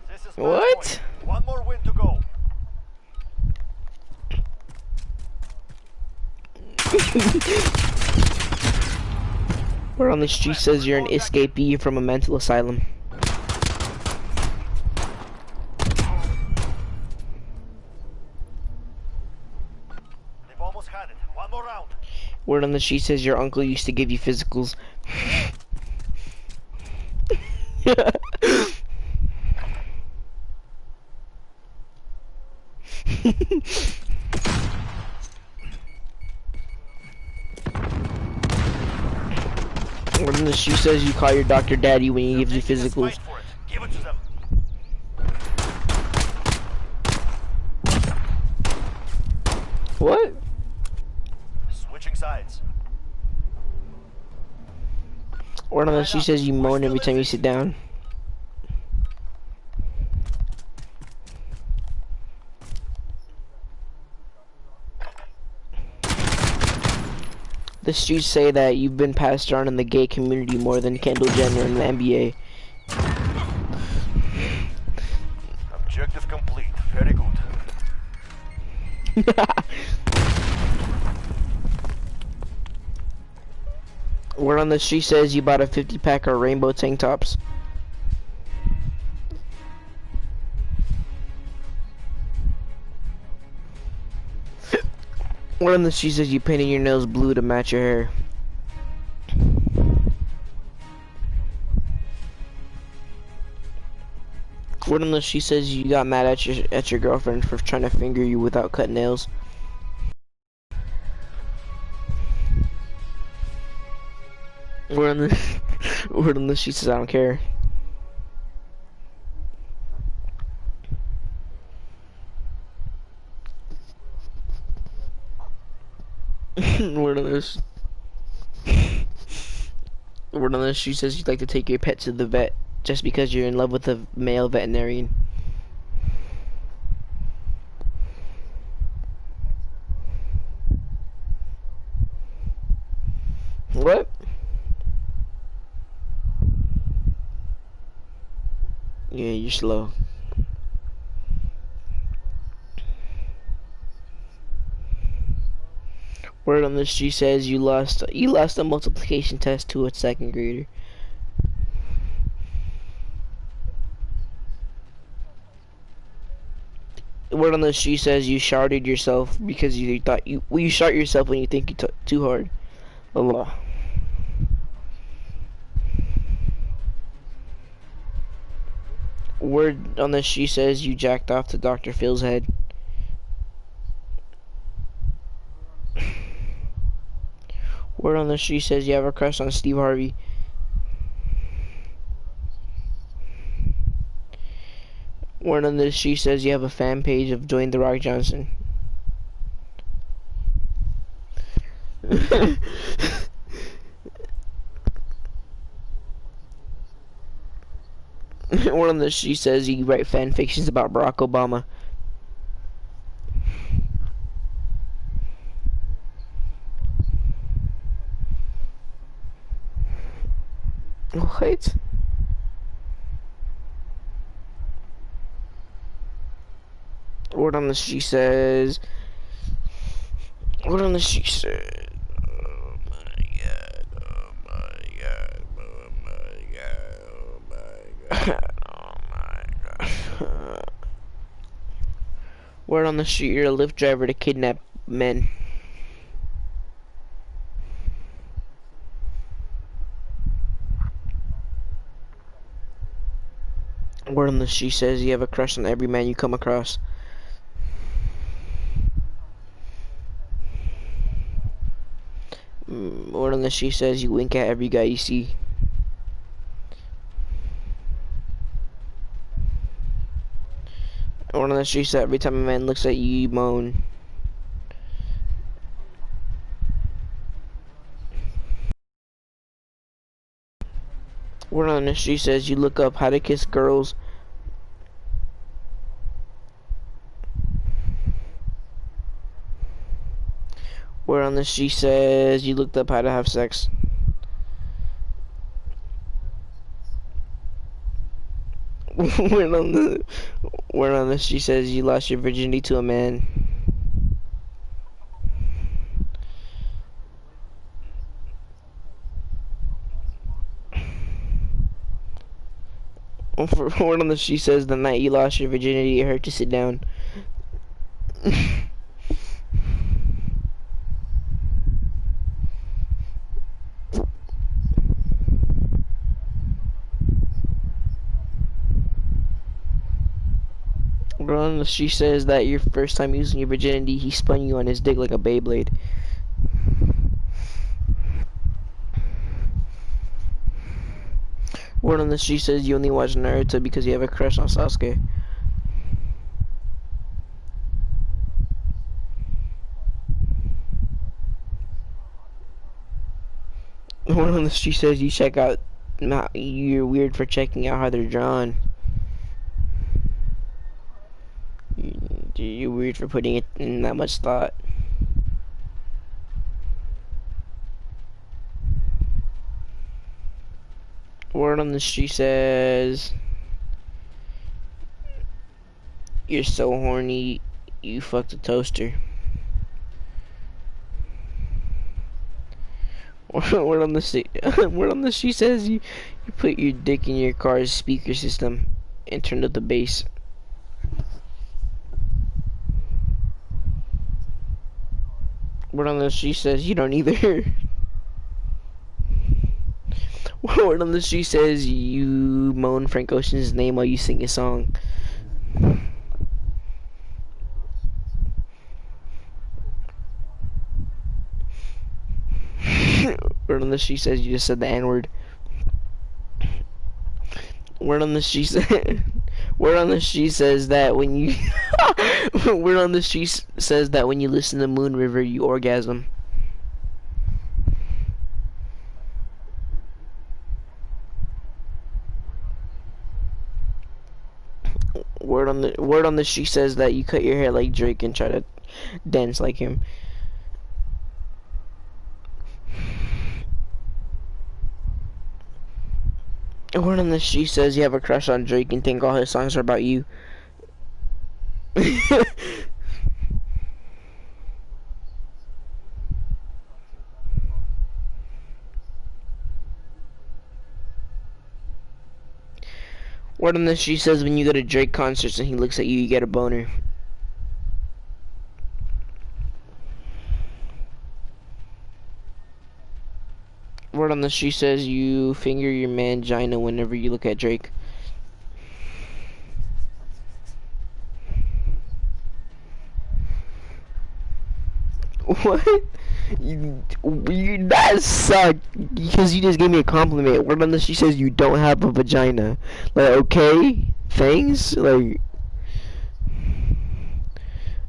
This is What? one more win to go. Word on the street says you're an escapee from a mental asylum. They've almost had it. One more round. Word on the street says your uncle used to give you physicals. When she says you call your doctor daddy when he They're gives you making us physicals. fight for it. Give it to them. What? Switching sides. Or unless she says you We're moan still every in time you this. sit down. The streets say that you've been passed around in the gay community more than Kendall Jenner in the NBA. Objective complete. Very good. Word on the street says you bought a 50-pack of rainbow tank tops. Word on the street says you painted your nails blue to match your hair. Word on the street says you got mad at your girlfriend for trying to finger you without cut nails. Word on the word on the street says I don't care. Word on this. Word on this. She says you'd like to take your pet to the vet just because you're in love with a male veterinarian. What? Yeah, you're slow. Word on this. She says you lost a multiplication test to a second grader. Word on the street says you sharded yourself because you thought you shot yourself when you think you took too hard. Allah. Word on the street says you jacked off to Dr. Phil's head. Word on the street says you have a crush on Steve Harvey. Word on the street says you have a fan page of Dwayne The Rock Johnson. Word on the street says you write fan fictions about Barack Obama. What? Word on the street says. Word on the street says. Oh my god! Oh my god! Oh my god! Oh my god! Oh my god! Word on the street, you're a Lyft driver to kidnap men. Word on the street says you have a crush on every man you come across. Word on the street says you wink at every guy you see. Word on the street says every time a man looks at you, you moan. Word on the street says you look up how to kiss girls. Word on the street says you looked up how to have sex. Word on the street says you lost your virginity to a man. Word on the street says the night you lost your virginity it hurt to sit down. Word on the street says that your first time using your virginity he spun you on his dick like a Beyblade. Word on the street says you only watch Naruto because you have a crush on Sasuke. Word on the street says you check out. You're weird for checking out how they're drawn. You're weird for putting it in that much thought. Word on the street says you're so horny you fucked a toaster. Word on the street word on the street says you put your dick in your car's speaker system and turned up the bass. Word on the street says you don't either. Word on the street says you moan Frank Ocean's name while you sing a song. Word on the street says you just said the N-word. Word on the street says word on the street says that when you word on the street says that when you listen to Moon River you orgasm. Word on the street says that you cut your hair like Drake and try to dance like him. Word on the street says you have a crush on Drake and think all his songs are about you. Word on the street says when you go to Drake concerts and he looks at you, you get a boner. Word on the street says you finger your mangina whenever you look at Drake. What? That sucked because you just gave me a compliment. Word on the street says you don't have a vagina. Like, okay, thanks. Like,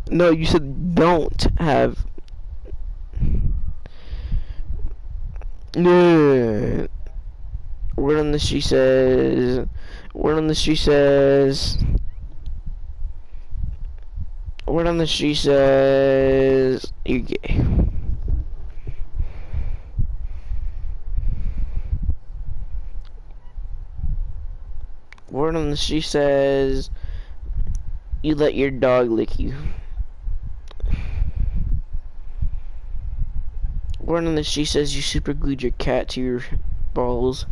no, you said don't have. No. Word on the street says. Word on the street says. Word on the street says you're gay. Word on the street says you let your dog lick you. Word on the street says you super glued your cat to your balls.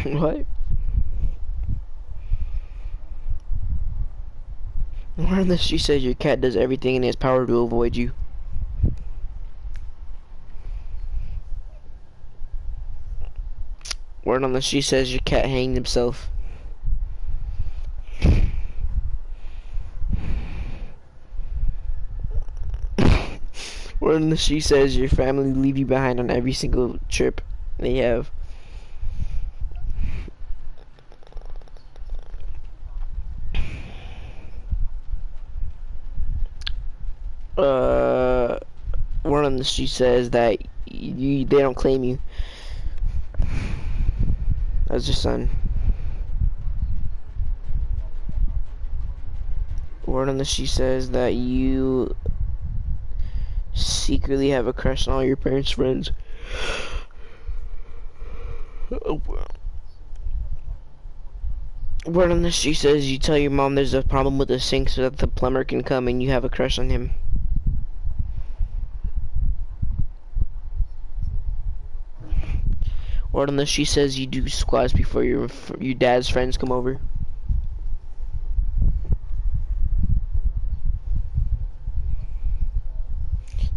What? Word on the street says your cat does everything in its power to avoid you. Word on the street says your cat hanged himself. Word on the street says your family leave you behind on every single trip they have. Word on the street says that they don't claim you as your son. Word on the street says that you secretly have a crush on all your parents' friends. Word on the street says you tell your mom there's a problem with the sink so that the plumber can come and you have a crush on him. Word on the street says you do squats before your dad's friends come over.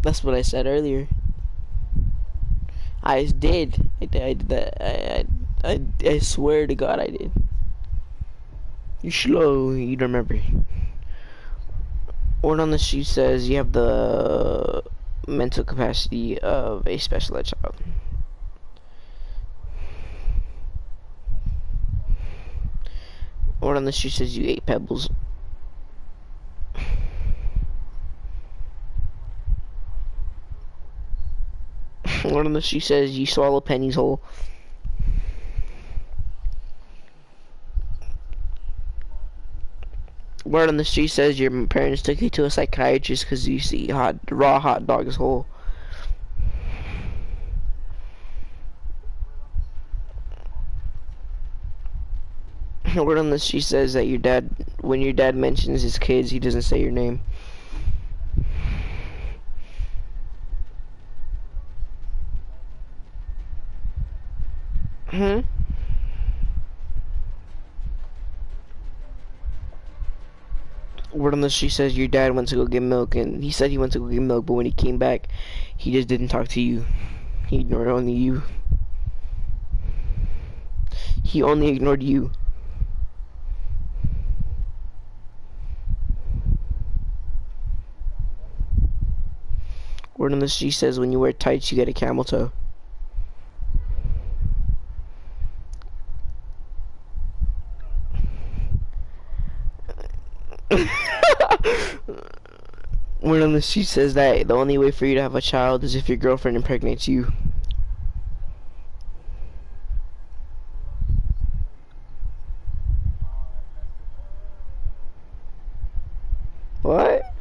That's what I said earlier. I did. I did that. I swear to God I did. You slow. You don't remember. Word on the street says you have the mental capacity of a special ed child. Or on the street says you ate pebbles. Or on the street says you swallow pennies whole. Word on the street says your parents took you to a psychiatrist because you used to eat raw hot dogs whole. Word on the street says that your dad, when your dad mentions his kids, he doesn't say your name. Hmm? Word on the street says your dad went to go get milk, and he said he went to go get milk, but when he came back, he just didn't talk to you. He ignored only you. He only ignored you. Word on the street says when you wear tights, you get a camel toe. Word on the street says that the only way for you to have a child is if your girlfriend impregnates you. What?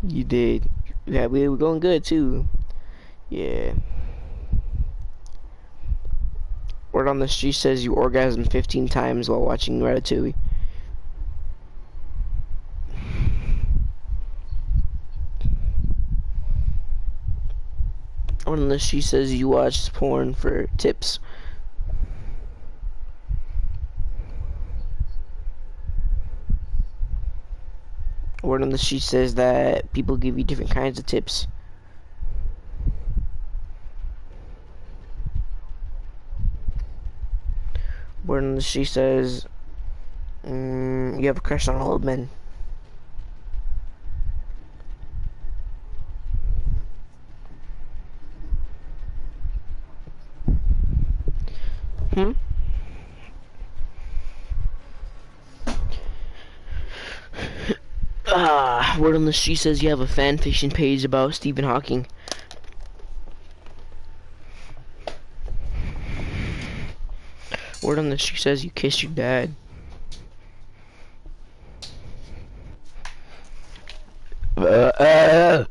You did. Yeah, we were going good too. Yeah. Word on the street says you orgasm 15 times while watching Ratatouille. Word on the street says you watch porn for tips. Word on the street says that people give you different kinds of tips. Word on the street says you have a crush on old men. Hmm? Word on the street says you have a fan fiction page about Stephen Hawking. Word on the street says you kissed your dad. Uh,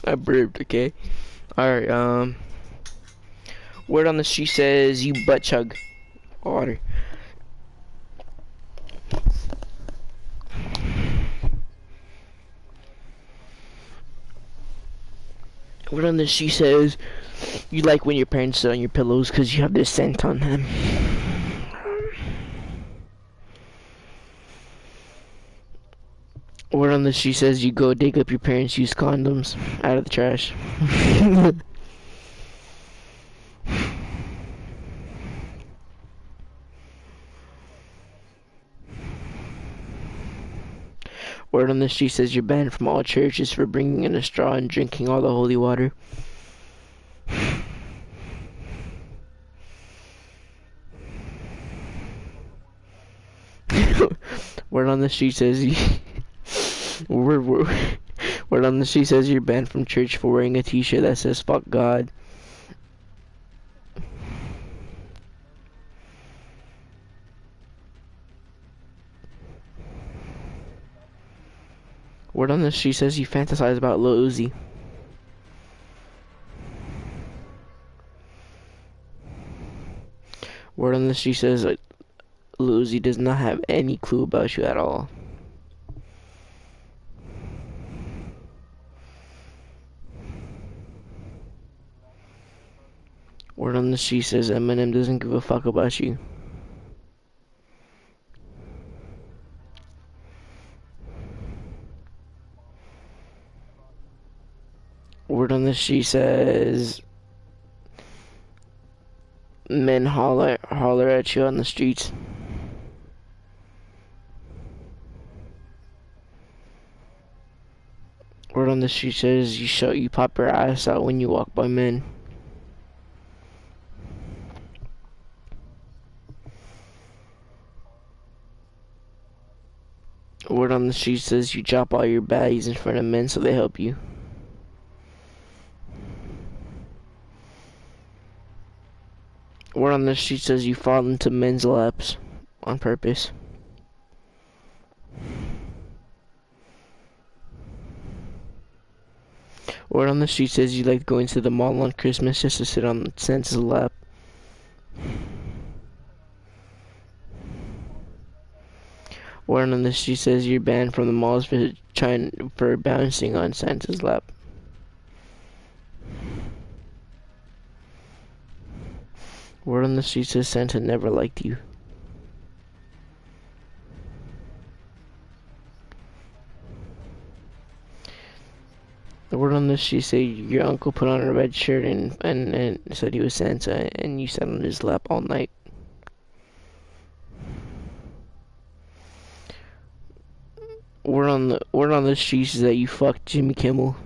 I burped, okay? Alright, word on the street says you butt chug water. Word on the street says you like when your parents sit on your pillows because you have this scent on them. Word on the street says you go dig up your parents' used condoms out of the trash. Word on the street says you're banned from all churches for bringing in a straw and drinking all the holy water. Word on the street says you... word on the street says you're banned from church for wearing a t-shirt that says fuck God. Word on the street says you fantasize about Lil Uzi. Word on the street says Lil Uzi does not have any clue about you at all. Word on the street says Eminem doesn't give a fuck about you. Word on the street says men holler at you on the streets. Word on the street says you pop your ass out when you walk by men. Word on the street says you drop all your bags in front of men so they help you. Word on the street says you fall into men's laps on purpose. Word on the street says you like going to the mall on Christmas just to sit on Santa's lap. Word on the street says you're banned from the malls for bouncing on Santa's lap. Word on the street says Santa never liked you. The word on the street say your uncle put on a red shirt and said he was Santa and you sat on his lap all night. Word on the streets is that you fucked Jimmy Kimmel.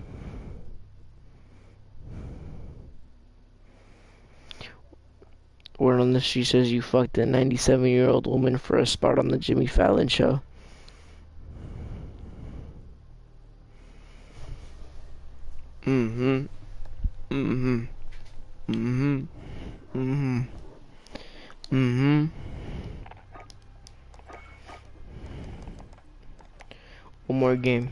Word on the street says you fucked a 97-year-old woman for a spot on the Jimmy Fallon show. Mm-hmm. Mm-hmm. Mm-hmm. Mm-hmm. Mm-hmm. One more game.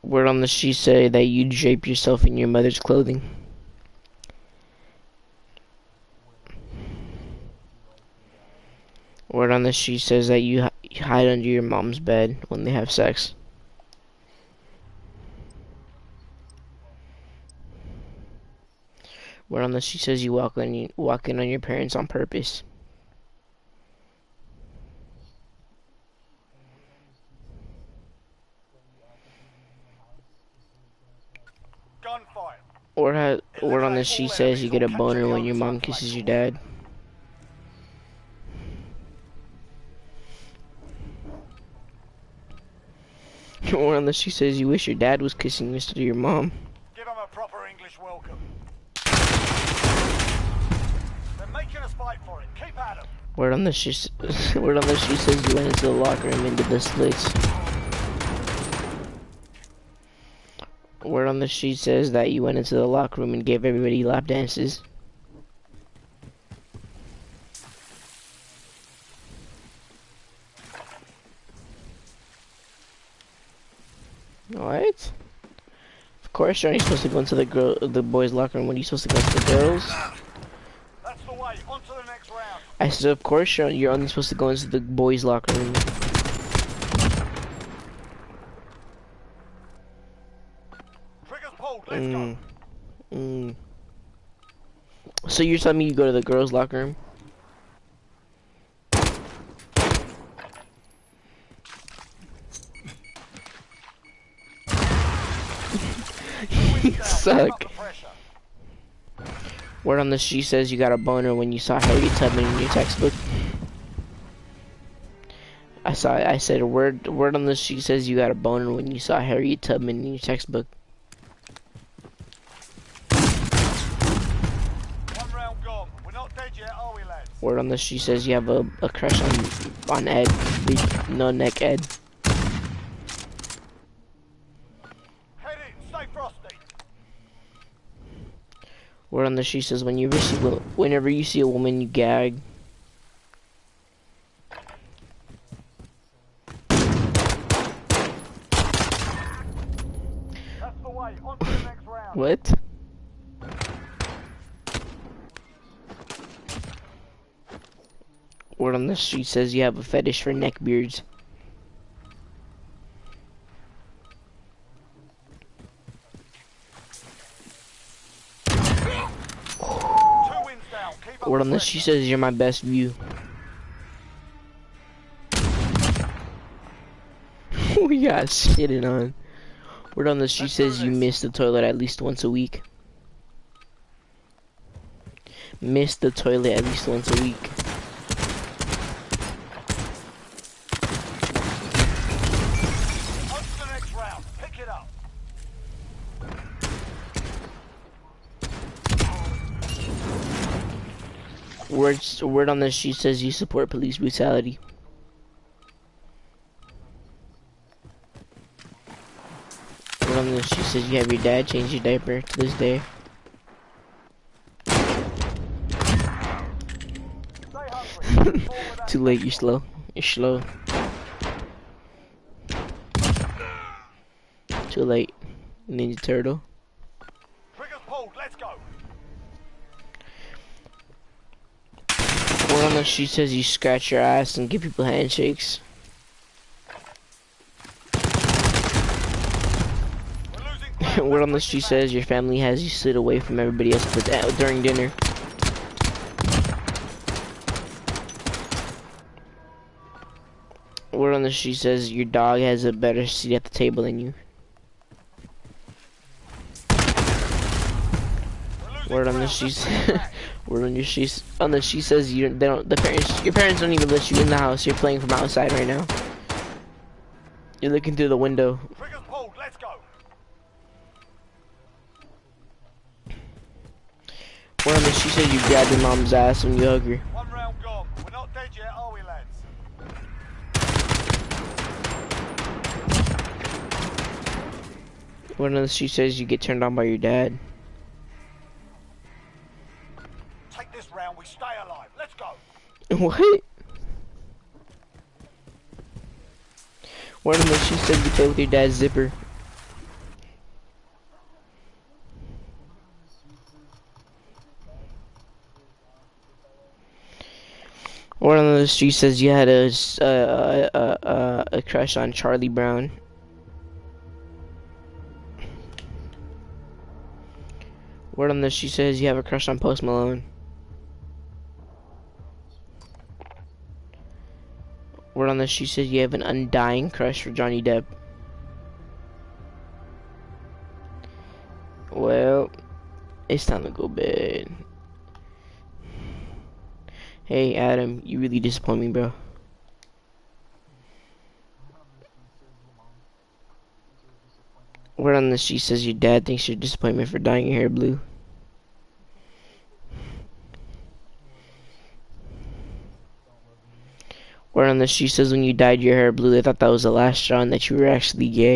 Word on the street say that you drape yourself in your mother's clothing. Word on the street says that you hide under your mom's bed when they have sex. Word on the street says you walk in on your parents on purpose. Gunfight. Word on the street says you get a boner when your mom kisses your dad. Word on the street says you wish your dad was kissing you instead of your mom. Give them a proper English welcome. They're making us fight for it. Keep at them. Word on the street says you went into the locker room and did the splits. Word on the street says that you went into the locker room and gave everybody lap dances. What? Of course you're only supposed to go into the boys' locker room when you're supposed to go into the girls. That's the way. On to the next round. I said, of course you're only supposed to go into the boys' locker room. Triggers pulled. Let's go. So you're telling me you go to the girls' locker room? You suck. Word on the street says you got a boner when you saw Harriet Tubman in your textbook. I said word on the street says you got a boner when you saw Harriet Tubman in your textbook. One round gone. We're not dead yet, are we, lads? Word on the street says you have a crush on Ed, no neck Ed. Head in. Stay frosty. Word on the street says whenever you see a woman you gag. That's the way. On to the next round. What? Word on the street says you have a fetish for neck beards. Word on the street says you're my best view. We got shitted on. Word on the street says you miss the toilet at least once a week. Miss the toilet at least once a week. Word on the sheet says you support police brutality. Word on the sheet says you have your dad change your diaper to this day. Stay hungry. Forward Too and late, you're slow. You're slow. Too late. Ninja Turtle. triggers pulled. Let's go. Word on the sheet says you scratch your ass and give people handshakes. We're losing ground. Word on the Let's take sheet it back. says your family has you sit away from everybody else during dinner. Word on the sheet says your dog has a better seat at the table than you. Word on the sheet. Word on your sheet. On the sheet says you they don't. The parents. Your parents don't even let you in the house. You're playing from outside right now. You're looking through the window. Triggers pulled. Let's go. Word on the sheet says you grab your mom's ass when you hug her. One round gone. We're not dead yet, are we, lads? Word on the sheet says you get turned on by your dad. Take this round. We stay alive. Let's go. What? Word on the sheet says you play with your dad's zipper. Word on the street says you had a crush on Charlie Brown. Word on the street says you have a crush on Post Malone. Word on the street says you have an undying crush for Johnny Depp. Well, it's time to go bed. Hey Adam, you really disappoint me, bro. Word on the sheet says your dad thinks you're disappointment for dyeing your hair blue. Word on the sheet says when you dyed your hair blue, they thought that was the last straw and that you were actually gay.